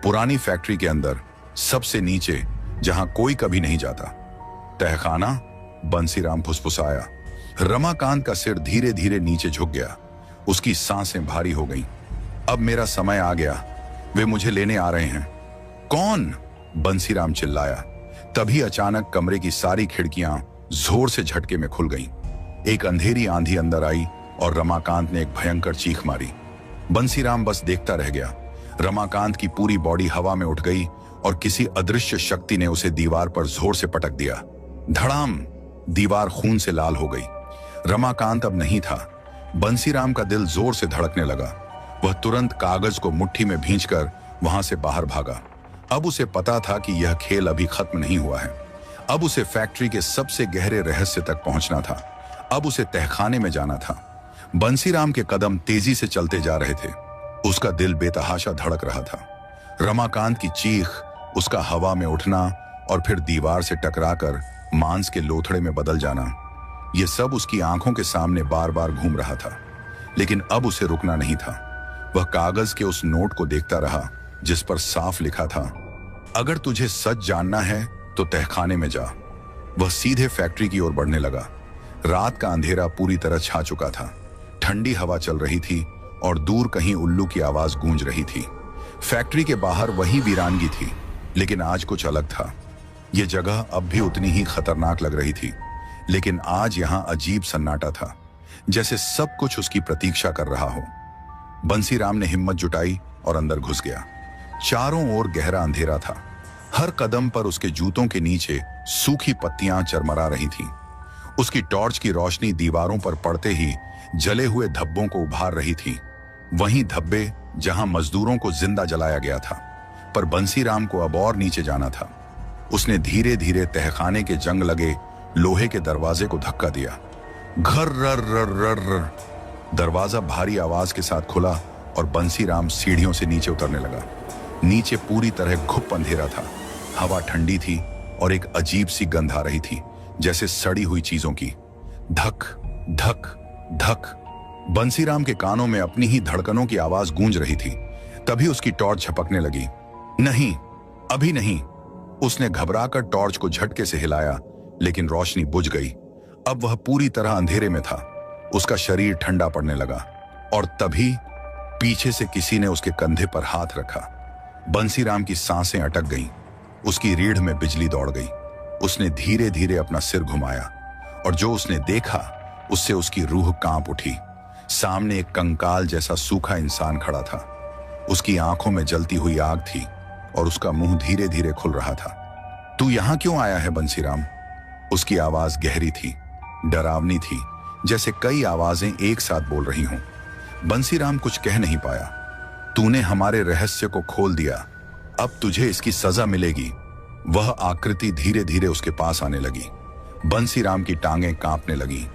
पुरानी फैक्ट्री के अंदर, सबसे नीचे, जहां कोई कभी नहीं जाता। तहखाना? बंसीराम फुसफुसाया। रमाकांत का सिर धीरे धीरे नीचे झुक गया। उसकी सांसें भारी हो गईं। अब मेरा समय आ गया, वे मुझे लेने आ रहे हैं। कौन? बंसीराम चिल्लाया। तभी अचानक कमरे की सारी खिड़कियां जोर से झटके में खुल गईं। एक अंधेरी आंधी अंदर आई और रमाकांत ने एक भयंकर चीख मारी। बंसीराम बस देखता रह गया। रमाकांत की पूरी बॉडी हवा में उठ गई और किसी अदृश्य शक्ति ने उसे दीवार पर जोर से पटक दिया। धड़ाम! दीवार खून से लाल हो गई। रमाकांत अब नहीं था। बंसीराम का दिल जोर से धड़कने लगा। वह तुरंत कागज को मुट्ठी में भींचकर वहां से बाहर भागा। अब उसे पता था कि यह खेल अभी खत्म नहीं हुआ है। अब उसे फैक्ट्री के सबसे गहरे रहस्य तक पहुंचना था। अब उसे तहखाने में जाना था। बंसीराम के कदम तेजी से चलते जा रहे थे। उसका दिल बेतहाशा धड़क रहा था। रमाकांत की चीख, उसका हवा में उठना और फिर दीवार से टकराकर मांस के लोथड़े में बदल जाना, यह सब उसकी आंखों के सामने बार बार घूम रहा था। लेकिन अब उसे रुकना नहीं था। वह कागज के उस नोट को देखता रहा जिस पर साफ लिखा था, अगर तुझे सच जानना है तो तहखाने में जा। वह सीधे फैक्ट्री की ओर बढ़ने लगा। रात का अंधेरा पूरी तरह छा चुका था। ठंडी हवा चल रही थी और दूर कहीं उल्लू की आवाज गूंज रही थी। फैक्ट्री के बाहर वही वीरानगी थी, लेकिन आज कुछ अलग था। यह जगह अब भी उतनी ही खतरनाक लग रही थी, लेकिन आज यहां अजीब सन्नाटा था, जैसे सब कुछ उसकी प्रतीक्षा कर रहा हो। बंसीराम ने हिम्मत जुटाई और अंदर घुस गया। चारों ओर गहरा अंधेरा था। हर कदम पर उसके जूतों के नीचे सूखी पत्तियां चरमरा रही थीं। उसकी टॉर्च की रोशनी दीवारों पर पड़ते ही जले हुए धब्बों को उभार रही थी। वहीं धब्बे जहां मजदूरों को जिंदा जलाया गया था। पर बंसीराम को अब और नीचे जाना था। उसने धीरे धीरे तहखाने के जंग लगे लोहे के दरवाजे को धक्का दिया। घर रर रर रर रर। दरवाजा भारी आवाज के साथ खुला और बंसीराम सीढ़ियों से नीचे उतरने लगा। नीचे पूरी तरह घुप अंधेरा था। हवा ठंडी थी और एक अजीब सी गंध आ रही थी, जैसे सड़ी हुई चीजों की। धक धक धक। बंसीराम के कानों में अपनी ही धड़कनों की आवाज गूंज रही थी। तभी उसकी टॉर्च झपकने लगी। नहीं, अभी नहीं। उसने घबराकर टॉर्च को झटके से हिलाया, लेकिन रोशनी बुझ गई। अब वह पूरी तरह अंधेरे में था। उसका शरीर ठंडा पड़ने लगा और तभी पीछे से किसी ने उसके कंधे पर हाथ रखा। बंसीराम की सांसें अटक गईं। उसकी रीढ़ में बिजली दौड़ गई। उसने धीरे धीरे अपना सिर घुमाया और जो उसने देखा उससे उसकी रूह कांप उठी। सामने एक कंकाल जैसा सूखा इंसान खड़ा था। उसकी आंखों में जलती हुई आग थी और उसका मुंह धीरे धीरे खुल रहा था। तू यहां क्यों आया है बंसीराम? उसकी आवाज गहरी थी, डरावनी थी, जैसे कई आवाजें एक साथ बोल रही हों। बंसीराम कुछ कह नहीं पाया। तूने हमारे रहस्य को खोल दिया, अब तुझे इसकी सजा मिलेगी। वह आकृति धीरे धीरे उसके पास आने लगी। बंसीराम की टांगें कांपने लगी।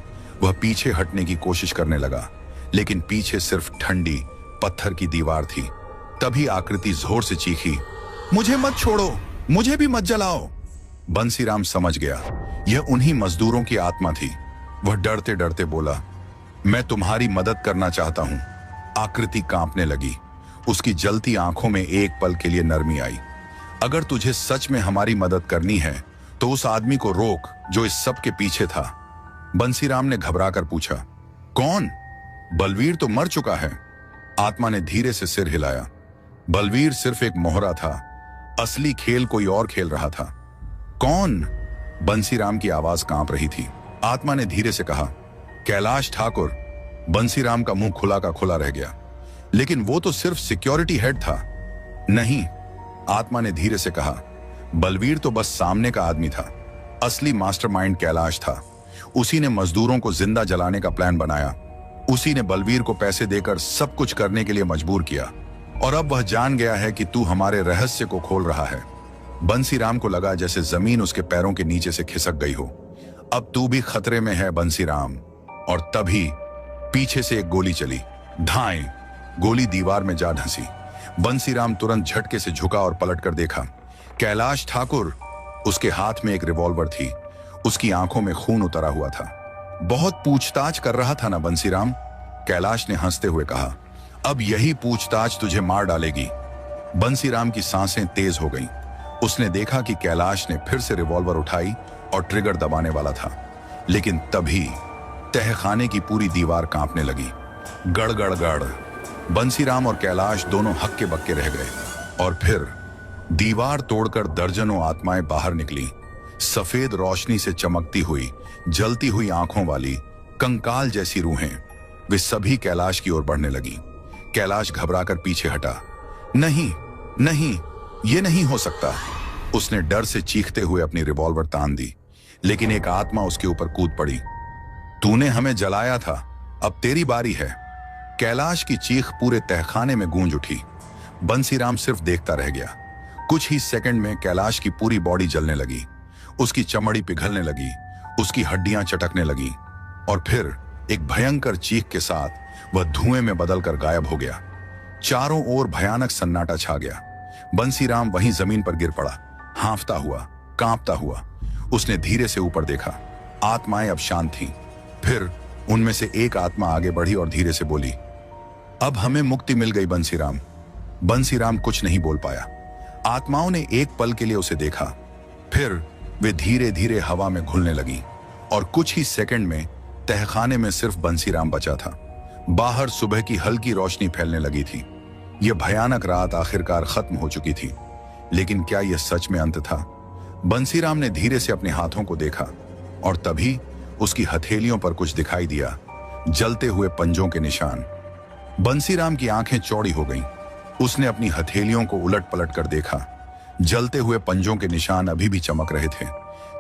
वह पीछे हटने की कोशिश करने लगा, लेकिन पीछे सिर्फ ठंडी पत्थर की दीवार थी। तभी आकृति जोर से चीखी, मुझे मत छोड़ो, मुझे भी मत जलाओ। बंसीराम समझ गया, यह उन्हीं मजदूरों की आत्मा थी। वह डरते डरते बोला, मैं तुम्हारी मदद करना चाहता हूं। आकृति कांपने लगी। उसकी जलती आंखों में एक पल के लिए नरमी आई। अगर तुझे सच में हमारी मदद करनी है तो उस आदमी को रोक जो इस सब के पीछे था। बंसीराम ने घबराकर पूछा, कौन? बलवीर तो मर चुका है। आत्मा ने धीरे से सिर हिलाया। बलवीर सिर्फ एक मोहरा था, असली खेल कोई और खेल रहा था। कौन? बंसीराम की आवाज कांप रही थी। आत्मा ने धीरे से कहा, कैलाश ठाकुर। बंसीराम का मुंह खुला का खुला रह गया। लेकिन वो तो सिर्फ सिक्योरिटी हेड था। नहीं, आत्मा ने धीरे से कहा, बलवीर तो बस सामने का आदमी था। असली मास्टरमाइंड कैलाश था। उसी ने मजदूरों को जिंदा जलाने का प्लान बनाया। उसी ने बलवीर को पैसे देकर सब कुछ करने के लिए मजबूर किया। और अब वह जान गया है कि तू हमारे रहस्य को खोल रहा है। बंसीराम को लगा जैसे जमीन उसके पैरों के नीचे से खिसक गई हो। अब तू भी खतरे में है बंसीराम। और तभी पीछे से एक गोली चली। धाएं! गोली दीवार में जा धंसी। बंसीराम तुरंत झटके से झुका और पलटकर देखा। कैलाश ठाकुर! उसके हाथ में एक रिवॉल्वर थी। उसकी आंखों में खून उतरा हुआ था। बहुत पूछताछ कर रहा था ना बंसीराम? कैलाश ने हंसते हुए कहा, अब यही पूछताछ तुझे मार डालेगी। बंसीराम की सांसें तेज हो गईं। उसने देखा कि कैलाश ने फिर से रिवॉल्वर उठाई और ट्रिगर दबाने वाला था। लेकिन तभी तहखाने की पूरी दीवार कांपने लगी। गड़ गड़ गड़। बंसीराम और कैलाश दोनों हक्के बक्के रह गए। और फिर दीवार तोड़कर दर्जनों आत्माएं बाहर निकली। सफेद रोशनी से चमकती हुई, जलती हुई आंखों वाली कंकाल जैसी रूहें। वे सभी कैलाश की ओर बढ़ने लगी। कैलाश घबराकर पीछे हटा। नहीं नहीं, ये नहीं हो सकता। उसने डर से चीखते हुए अपनी रिवॉल्वर तान दी। लेकिन एक आत्मा उसके ऊपर कूद पड़ी। तूने हमें जलाया था, अब तेरी बारी है। कैलाश की चीख पूरे तहखाने में गूंज उठी। बंसीराम सिर्फ देखता रह गया। कुछ ही सेकंड में कैलाश की पूरी बॉडी जलने लगी। उसकी चमड़ी पिघलने लगी, उसकी हड्डियां चटकने लगी। और फिर एक भयंकर चीख के साथ वह धुएं में बदलकर गायब हो गया। चारों ओर भयानक सन्नाटा छा गया। बंसीराम वहीं जमीन पर गिर पड़ा, हांफता हुआ, कांपता हुआ। उसने धीरे से ऊपर देखा। आत्माएं अब शांत थीं। फिर उनमें से एक आत्मा आगे बढ़ी और धीरे से बोली, अब हमें मुक्ति मिल गई बंसीराम। बंसीराम कुछ नहीं बोल पाया। आत्माओं ने एक पल के लिए उसे देखा। फिर वे धीरे धीरे हवा में घुलने लगी और कुछ ही सेकंड में तहखाने में सिर्फ बंसीराम बचा था। बाहर सुबह की हल्की रोशनी फैलने लगी थी। यह भयानक रात आखिरकार खत्म हो चुकी थी। लेकिन क्या यह सच में अंत था? बंसीराम ने धीरे से अपने हाथों को देखा और तभी उसकी हथेलियों पर कुछ दिखाई दिया, जलते हुए पंजों के निशान। बंसीराम की आंखें चौड़ी हो गईं। उसने अपनी हथेलियों को उलट पलट कर देखा। जलते हुए पंजों के निशान अभी भी चमक रहे थे,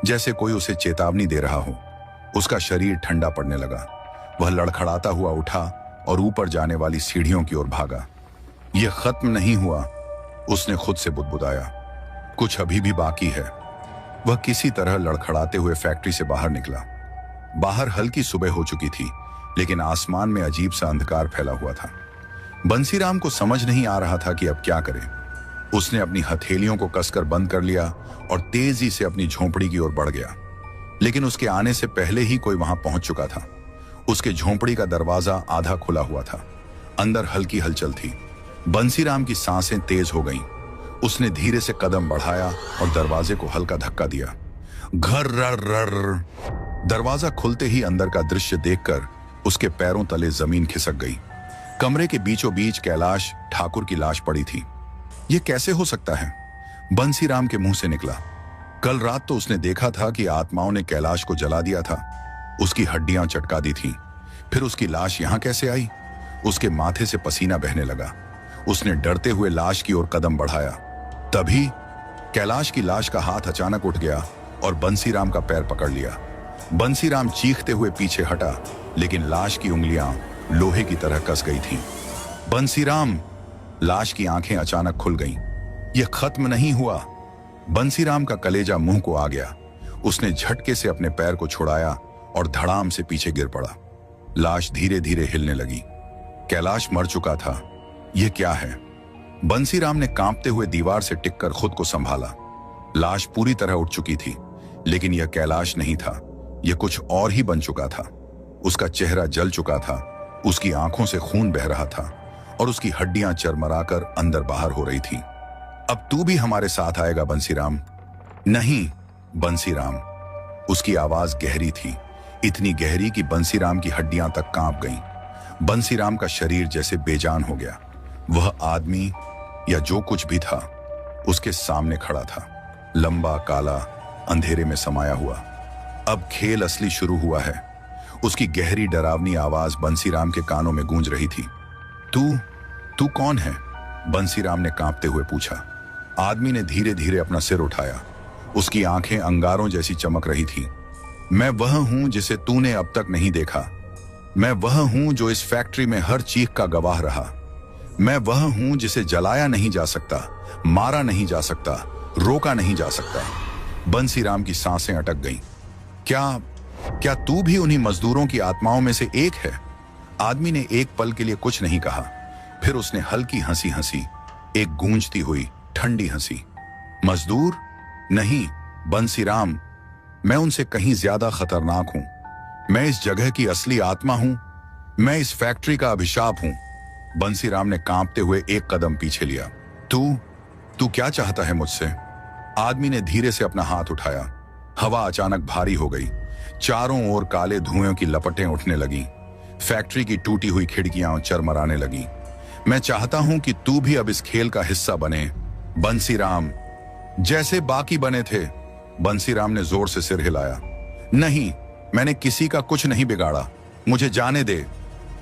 जैसे कोई उसे चेतावनी दे रहा हो। उसका शरीर ठंडा पड़ने लगा। वह लड़खड़ाता हुआ उठा और ऊपर जाने वाली सीढ़ियों की ओर भागा। यह खत्म नहीं हुआ, उसने खुद से बुदबुदाया। कुछ अभी भी बाकी है। वह किसी तरह लड़खड़ाते हुए फैक्ट्री से बाहर निकला। बाहर हल्की सुबह हो चुकी थी, लेकिन आसमान में अजीब सा अंधकार फैला हुआ था। बंसीराम को समझ नहीं आ रहा था कि अब क्या करे। उसने अपनी हथेलियों को कसकर बंद कर लिया और तेजी से अपनी झोंपड़ी की ओर बढ़ गया। लेकिन उसके आने से पहले ही कोई वहां पहुंच चुका था। उसके झोंपड़ी का दरवाजा आधा खुला हुआ था। अंदर हल्की हलचल थी। बंसीराम की सांसें तेज हो गईं। उसने धीरे से कदम बढ़ाया और दरवाजे को हल्का धक्का दिया। घर रर रर। दरवाजा खुलते ही अंदर का दृश्य देखकर उसके पैरों तले जमीन खिसक गई। कमरे के बीचों बीच कैलाश ठाकुर की लाश पड़ी थी। यह कैसे हो सकता है? बंसीराम के मुंह से निकला। कल रात तो उसने देखा था कि आत्माओं ने कैलाश को जला दिया था। उसकी हड्डियां चटका दी थीं। फिर उसकी लाश यहां कैसे आई? उसके माथे से पसीना बहने लगा। उसने डरते हुए लाश की ओर कदम बढ़ाया। तभी कैलाश की लाश का हाथ अचानक उठ गया और बंसीराम का पैर पकड़ लिया। बंसीराम चीखते हुए पीछे हटा, लेकिन लाश की उंगलियां लोहे की तरह कस गई थीं। बंसीराम! लाश की आंखें अचानक खुल गईं। यह खत्म नहीं हुआ। बंसीराम का कलेजा मुंह को आ गया। उसने झटके से अपने पैर को छुड़ाया और धड़ाम से पीछे गिर पड़ा। लाश धीरे धीरे हिलने लगी। कैलाश मर चुका था। यह क्या है? बंसीराम ने कांपते हुए दीवार से टिककर खुद को संभाला। लाश पूरी तरह उठ चुकी थी, लेकिन यह कैलाश नहीं था। यह कुछ और ही बन चुका था। उसका चेहरा जल चुका था, उसकी आंखों से खून बह रहा था और उसकी हड्डियां चरमराकर अंदर बाहर हो रही थीं। अब तू भी हमारे साथ आएगा बंसीराम? नहीं बंसीराम। उसकी आवाज गहरी थी, इतनी गहरी कि बंसीराम की हड्डियां तक कांप गईं। बंसीराम का शरीर जैसे बेजान हो गया। वह आदमी या जो कुछ भी था उसके सामने खड़ा था, लंबा, काला, अंधेरे में समाया हुआ। अब खेल असली शुरू हुआ है। उसकी गहरी डरावनी आवाज बंसीराम के कानों में गूंज रही थी। तू कौन है? बंसीराम ने कांपते हुए पूछा। आदमी ने धीरे धीरे अपना सिर उठाया। उसकी आंखें अंगारों जैसी चमक रही थीं। मैं वह हूं जिसे तूने अब तक नहीं देखा। मैं वह हूं जो इस फैक्ट्री में हर चीख का गवाह रहा। मैं वह हूं जिसे जलाया नहीं जा सकता, मारा नहीं जा सकता, रोका नहीं जा सकता। बंसीराम की सांसें अटक गईं। क्या तू भी उन्हीं मजदूरों की आत्माओं में से एक है? आदमी ने एक पल के लिए कुछ नहीं कहा। फिर उसने हल्की हंसी हंसी, एक गूंजती हुई ठंडी हंसी। मजदूर नहीं बंसीराम, मैं उनसे कहीं ज्यादा खतरनाक हूं। मैं इस जगह की असली आत्मा हूं। मैं इस फैक्ट्री का अभिशाप हूं। बंसीराम ने कांपते हुए एक कदम पीछे लिया। तू क्या चाहता है मुझसे? आदमी ने धीरे से अपना हाथ उठाया। हवा अचानक भारी हो गई। चारों ओर काले धुएं की लपटें उठने लगीं। फैक्ट्री की टूटी हुई खिड़कियां चरमराने लगीं। मैं चाहता हूं कि तू भी अब इस खेल का हिस्सा बने बंसीराम, जैसे बाकी बने थे। बंसीराम ने जोर से सिर हिलाया। नहीं, मैंने किसी का कुछ नहीं बिगाड़ा। मुझे जाने दे।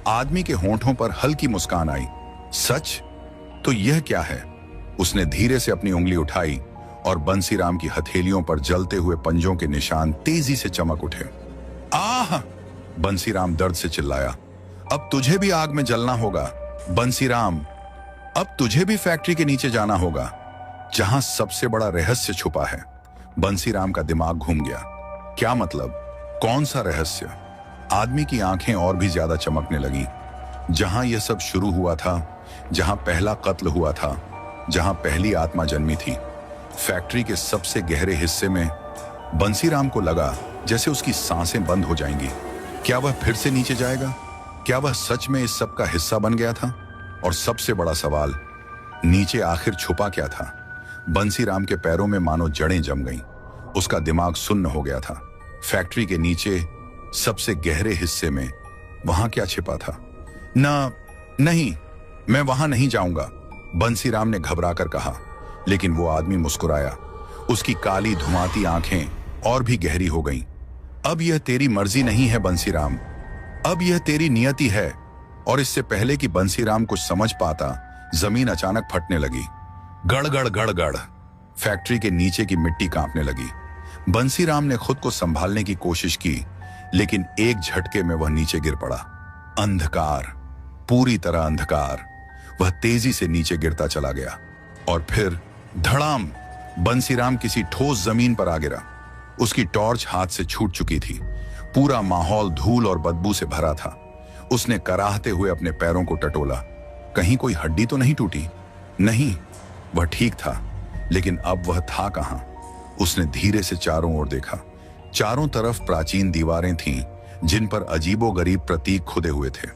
आदमी के होंठों पर हल्की मुस्कान आई। सच? तो यह क्या है? उसने धीरे से अपनी उंगली उठाई और बंसीराम की हथेलियों पर जलते हुए पंजों के निशान तेजी से चमक उठे। आह! बंसीराम दर्द से चिल्लाया। अब तुझे भी आग में जलना होगा बंसीराम। अब तुझे भी फैक्ट्री के नीचे जाना होगा, जहां सबसे बड़ा रहस्य छुपा है। बंसीराम का दिमाग घूम गया। क्या मतलब? कौन सा रहस्य? आदमी की आंखें और भी ज्यादा चमकने लगी। जहां यह सब शुरू हुआ था, जहां पहला कत्ल हुआ था, जहां पहली आत्मा जन्मी थी, फैक्ट्री के सबसे गहरे हिस्से में बंसीराम को लगा जैसे उसकी सांसें बंद हो जाएंगी। क्या वह फिर से नीचे जाएगा? क्या वह सच में इस सब का हिस्सा बन गया था? और सबसे बड़ा सवाल, नीचे आखिर छुपा क्या था? बंसीराम के पैरों में मानो जड़ें जम गईं। उसका दिमाग सुन्न हो गया था। फैक्ट्री के नीचे सबसे गहरे हिस्से में वहां क्या छिपा था? नहीं, मैं वहां नहीं जाऊंगा, बंसीराम ने घबराकर कहा। लेकिन वो आदमी मुस्कुराया। उसकी काली धुआंती आंखें और भी गहरी हो गईं। अब यह तेरी मर्जी नहीं है बंसीराम, अब यह तेरी नियति है। और इससे पहले कि बंसीराम कुछ समझ पाता, जमीन अचानक फटने लगी। गड़गड़ गड़गड़। फैक्ट्री के नीचे की मिट्टी कांपने लगी। बंसीराम ने खुद को संभालने की कोशिश की, लेकिन एक झटके में वह नीचे गिर पड़ा। अंधकार, पूरी तरह अंधकार। वह तेजी से नीचे गिरता चला गया और फिर धड़ाम, बंसीराम किसी ठोस जमीन पर आ गिरा। उसकी टॉर्च हाथ से छूट चुकी थी। पूरा माहौल धूल और बदबू से भरा था। उसने कराहते हुए अपने पैरों को टटोला। कहीं कोई हड्डी तो नहीं टूटी? नहीं, वह ठीक था। लेकिन अब वह था कहां? उसने धीरे से चारों ओर देखा। चारों तरफ प्राचीन दीवारें थीं, जिन पर अजीबोगरीब प्रतीक खुदे हुए थे।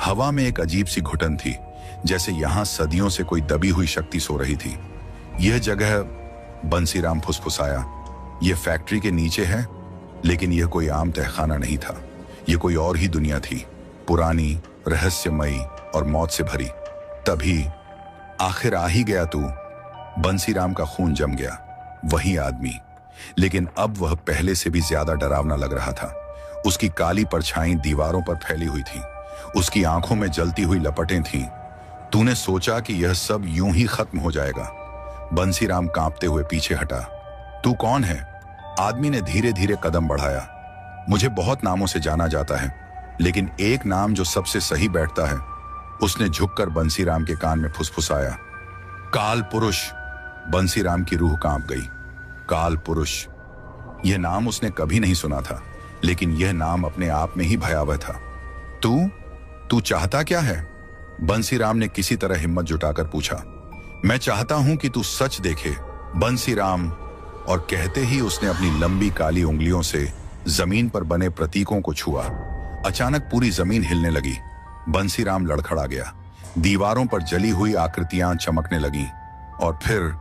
हवा में एक अजीब सी घुटन थी, जैसे यहां सदियों से कोई दबी हुई शक्ति सो रही थी। यह जगह, बंसीराम फुसफुसाया, यह फैक्ट्री के नीचे है, लेकिन यह कोई आम तहखाना नहीं था। यह कोई और ही दुनिया थी, पुरानी, रहस्यमयी और मौत से भरी। तभी आखिर आ ही गया तू। बंसीराम का खून जम गया। वही आदमी, लेकिन अब वह पहले से भी ज्यादा डरावना लग रहा था। उसकी काली परछाई दीवारों पर फैली हुई थी। उसकी आंखों में जलती हुई लपटें थीं। तूने सोचा कि यह सब यूं ही खत्म हो जाएगा? बंसीराम कांपते हुए पीछे हटा। तू कौन है? आदमी ने धीरे धीरे कदम बढ़ाया। मुझे बहुत नामों से जाना जाता है, लेकिन एक नाम जो सबसे सही बैठता है। उसने झुककर बंसीराम के कान में फुसफुसाया। काल पुरुष। बंसीराम की रूह कांप गई। काल पुरुष, यह नाम उसने कभी नहीं सुना था, लेकिन यह नाम अपने आप में ही भयावह था। तू चाहता क्या है? बंसीराम ने किसी तरह हिम्मत जुटाकर पूछा। मैं चाहता हूं कि तू सच देखे, बंसीराम। और कहते ही उसने अपनी लंबी काली उंगलियों से जमीन पर बने प्रतीकों को छुआ। अचानक पूरी जमीन हिलने लगी। बंसीराम लड़खड़ा गया। दीवारों पर जली हुई आकृतियां चमकने लगीं और फिर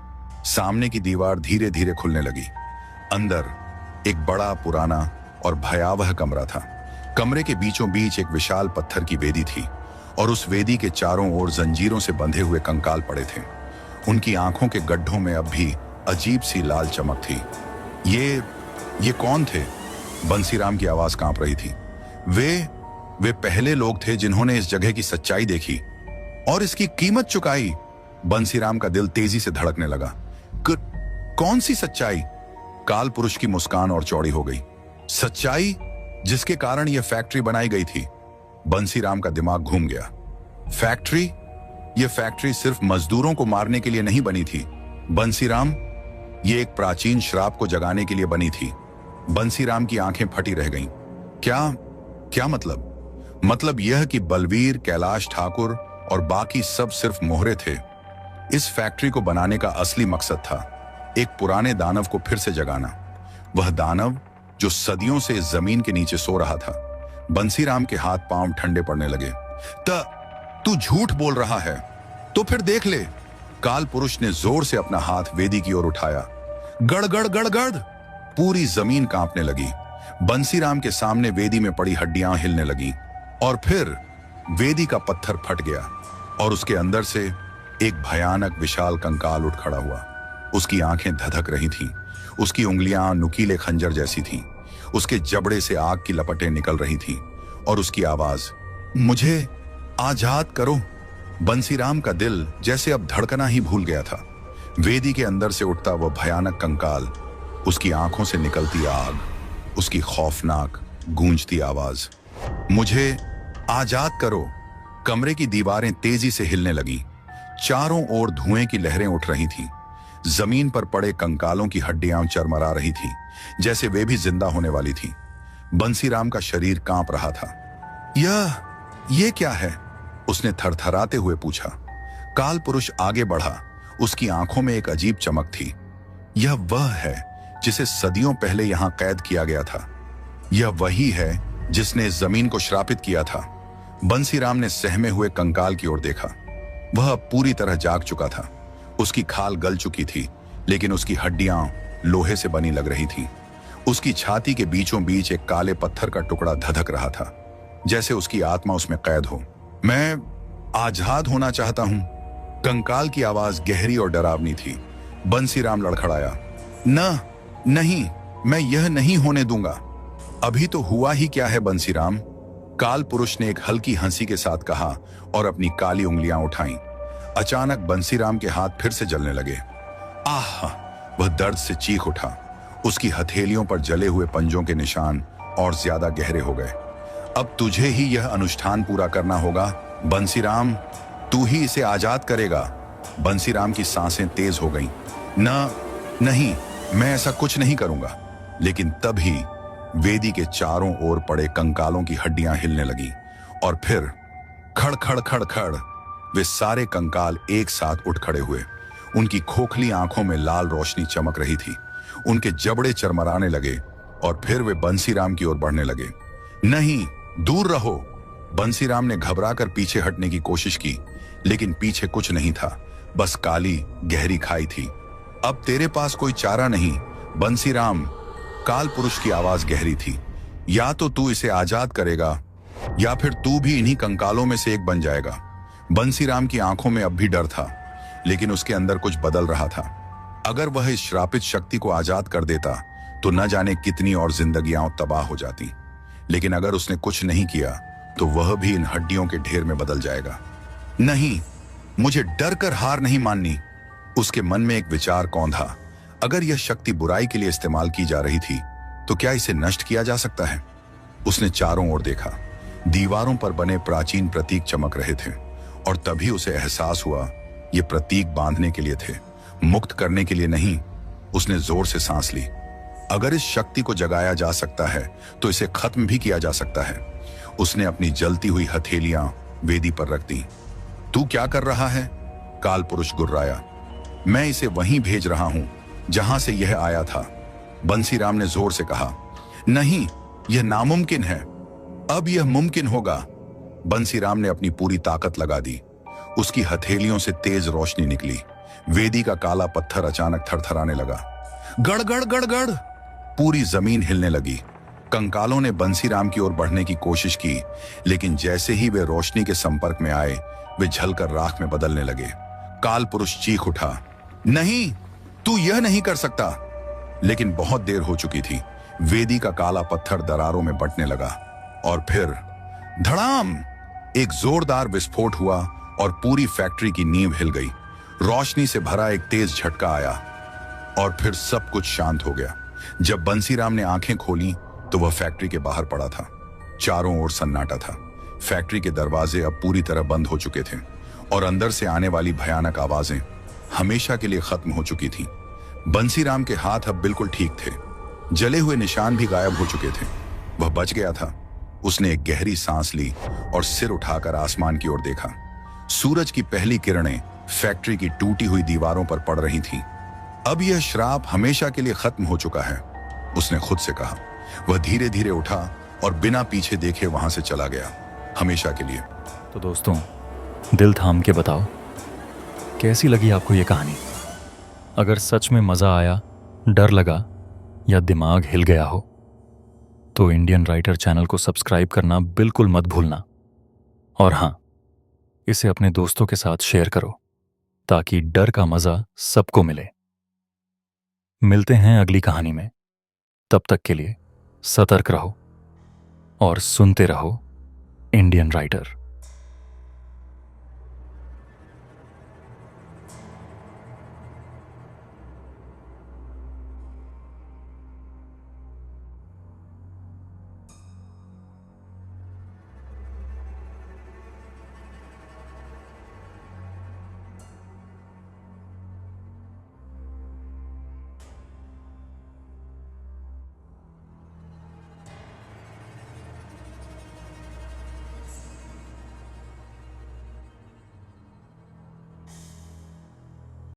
सामने की दीवार धीरे धीरे खुलने लगी। अंदर एक बड़ा, पुराना और भयावह कमरा था। कमरे के बीचों बीच एक विशाल पत्थर की वेदी थी और उस वेदी के चारों ओर जंजीरों से बंधे हुए कंकाल पड़े थे। उनकी आंखों के गड्ढों में अब भी अजीब सी लाल चमक थी। ये कौन थे? बंसीराम की आवाज कांप रही थी। वे पहले लोग थे जिन्होंने इस जगह की सच्चाई देखी और इसकी कीमत चुकाई। बंसीराम का दिल तेजी से धड़कने लगा। कौन सी सच्चाई? काल पुरुष की मुस्कान और चौड़ी हो गई। सच्चाई जिसके कारण यह फैक्ट्री बनाई गई थी। बंसीराम का दिमाग घूम गया। फैक्ट्री? यह फैक्ट्री सिर्फ मजदूरों को मारने के लिए नहीं बनी थी बंसीराम, यह एक प्राचीन श्राप को जगाने के लिए बनी थी। बंसीराम की आंखें फटी रह गईं। क्या मतलब? मतलब यह कि बलवीर, कैलाश ठाकुर और बाकी सब सिर्फ मोहरे थे। इस फैक्ट्री को बनाने का असली मकसद था एक पुराने दानव को फिर से जगाना। वह दानव जो सदियों से इस जमीन के नीचे सो रहा था। बंसीराम के हाथ पांव ठंडे पड़ने लगे। तू झूठ बोल रहा है? तो फिर देख ले। काल पुरुष ने जोर से अपना हाथ वेदी की ओर उठाया। गड़गड़ गड़गड़, पूरी जमीन कांपने लगी। बंसीराम के सामने वेदी में पड़ी हड्डियां हिलने लगी और फिर वेदी का पत्थर फट गया और उसके अंदर से एक भयानक विशाल कंकाल उठ खड़ा हुआ। उसकी आंखें धधक रही थीं, उसकी उंगलियां नुकीले खंजर जैसी थीं, उसके जबड़े से आग की लपटें निकल रही थीं और उसकी आवाज, मुझे आजाद करो। बंसीराम का दिल जैसे अब धड़कना ही भूल गया था। वेदी के अंदर से उठता वह भयानक कंकाल, उसकी आंखों से निकलती आग, उसकी खौफनाक गूंजती आवाज, मुझे आजाद करो। कमरे की दीवारें तेजी से हिलने लगीं। चारों ओर धुएं की लहरें उठ रही थीं। जमीन पर पड़े कंकालों की हड्डियां चरमरा रही थीं, जैसे वे भी जिंदा होने वाली थीं। बंसीराम का शरीर कांप रहा था। ये क्या है? उसने थरथराते हुए पूछा। काल पुरुष आगे बढ़ा। उसकी आंखों में एक अजीब चमक थी। यह वह है जिसे सदियों पहले यहां कैद किया गया था। यह वही है जिसने इस जमीन को श्रापित किया था। बंसीराम ने सहमे हुए कंकाल की ओर देखा। वह अब पूरी तरह जाग चुका था। उसकी खाल गल चुकी थी, लेकिन उसकी हड्डियां लोहे से बनी लग रही थीं। उसकी छाती के बीचों बीच एक काले पत्थर का टुकड़ा धधक रहा था, जैसे उसकी आत्मा उसमें कैद हो। मैं आजाद होना चाहता हूं। कंकाल की आवाज गहरी और डरावनी थी। बंसीराम लड़खड़ाया। नहीं, मैं यह नहीं होने दूंगा। अभी तो हुआ ही क्या है बंसीराम? काल पुरुष ने एक हल्की हंसी के साथ कहा और अपनी काली उंगलियां उठाईं। अचानक बंसीराम के हाथ फिर से जलने लगे। आह! वह दर्द से चीख उठा। उसकी हथेलियों पर जले हुए पंजों के निशान और ज्यादा गहरे हो गए। अब तुझे ही यह अनुष्ठान पूरा करना होगा बंसीराम। तू ही इसे आजाद करेगा। बंसीराम की सांसें तेज हो गईं। नहीं, मैं ऐसा कुछ नहीं करूंगा। लेकिन तभी वेदी के चारों ओर पड़े कंकालों की हड्डियां हिलने लगीं और फिर खड़ खड़ खड़ खड़ वे सारे कंकाल एक साथ उठ खड़े हुए। उनकी खोखली आंखों में लाल रोशनी चमक रही थी। उनके जबड़े चरमराने लगे और फिर वे बंसीराम की ओर बढ़ने लगे। नहीं, दूर रहो। बंसीराम ने घबराकर पीछे हटने की कोशिश की, लेकिन पीछे कुछ नहीं था, बस काली गहरी खाई थी। अब तेरे पास कोई चारा नहीं बंसीराम। काल पुरुष की आवाज गहरी थी। या तो तू इसे आजाद करेगा या फिर तू भी इन्हीं कंकालों में से एक बन जाएगा। बंसीराम की आंखों में अब भी डर था, लेकिन उसके अंदर कुछ बदल रहा था। अगर वह इस श्रापित शक्ति को आजाद कर देता तो न जाने कितनी और जिंदगियां तबाह हो जाती। लेकिन अगर उसने कुछ नहीं किया तो वह भी इन हड्डियों के ढेर में बदल जाएगा। नहीं, मुझे डर कर हार नहीं माननी। उसके मन में एक विचार कौंधा। अगर यह शक्ति बुराई के लिए इस्तेमाल की जा रही थी तो क्या इसे नष्ट किया जा सकता है? उसने चारों ओर देखा। दीवारों पर बने प्राचीन प्रतीक चमक रहे थे और तभी उसे एहसास हुआ ये प्रतीक बांधने के लिए थे, मुक्त करने के लिए नहीं। उसने जोर से सांस ली। अगर इस शक्ति को जगाया जा सकता है तो इसे खत्म भी किया जा सकता है। उसने अपनी जलती हुई हथेलियां वेदी पर रख दी। तू क्या कर रहा है? काल पुरुष गुर्राया। मैं इसे वहीं भेज रहा हूं जहां से यह आया था। बंसीराम ने जोर से कहा, नहीं, यह नामुमकिन है। अब यह मुमकिन होगा। बंसीराम ने अपनी पूरी ताकत लगा दी। उसकी हथेलियों से तेज रोशनी निकली। वेदी का काला पत्थर अचानक थरथराने लगा। गड़ गड़ गड़ गड़, पूरी जमीन हिलने लगी। कंकालों ने बंसीराम की ओर बढ़ने की कोशिश की, लेकिन जैसे ही वे रोशनी के संपर्क में आए, वे झलकर राख में बदलने लगे। काल पुरुष चीख उठा, नहीं, तू यह नहीं कर सकता। लेकिन बहुत देर हो चुकी थी। वेदी का काला पत्थर दरारों में बंटने लगा और फिर धड़ाम, एक जोरदार विस्फोट हुआ और पूरी फैक्ट्री की नींव हिल गई। रोशनी से भरा एक तेज झटका आया और फिर सब कुछ शांत हो गया। जब बंसीराम ने आंखें खोली तो वह फैक्ट्री के बाहर पड़ा था। चारों ओर सन्नाटा था। फैक्ट्री के दरवाजे अब पूरी तरह बंद हो चुके थे और अंदर से आने वाली भयानक आवाजें हमेशा के लिए खत्म हो चुकी थीं। बंसीराम के हाथ अब बिल्कुल ठीक थे। जले हुए निशान भी गायब हो चुके थे। वह बच गया था। उसने एक गहरी सांस ली और सिर उठाकर आसमान की ओर देखा। सूरज की पहली किरणें फैक्ट्री की टूटी हुई दीवारों पर पड़ रही थीं। अब यह श्राप हमेशा के लिए खत्म हो चुका है, उसने खुद से कहा। वह धीरे धीरे उठा और बिना पीछे देखे वहां से चला गया, हमेशा के लिए। तो दोस्तों, दिल थाम के बताओ, कैसी लगी आपको ये कहानी? अगर सच में मज़ा आया, डर लगा या दिमाग हिल गया हो तो इंडियन राइटर चैनल को सब्सक्राइब करना बिल्कुल मत भूलना। और हाँ, इसे अपने दोस्तों के साथ शेयर करो ताकि डर का मज़ा सबको मिले। मिलते हैं अगली कहानी में। तब तक के लिए सतर्क रहो और सुनते रहो इंडियन राइटर।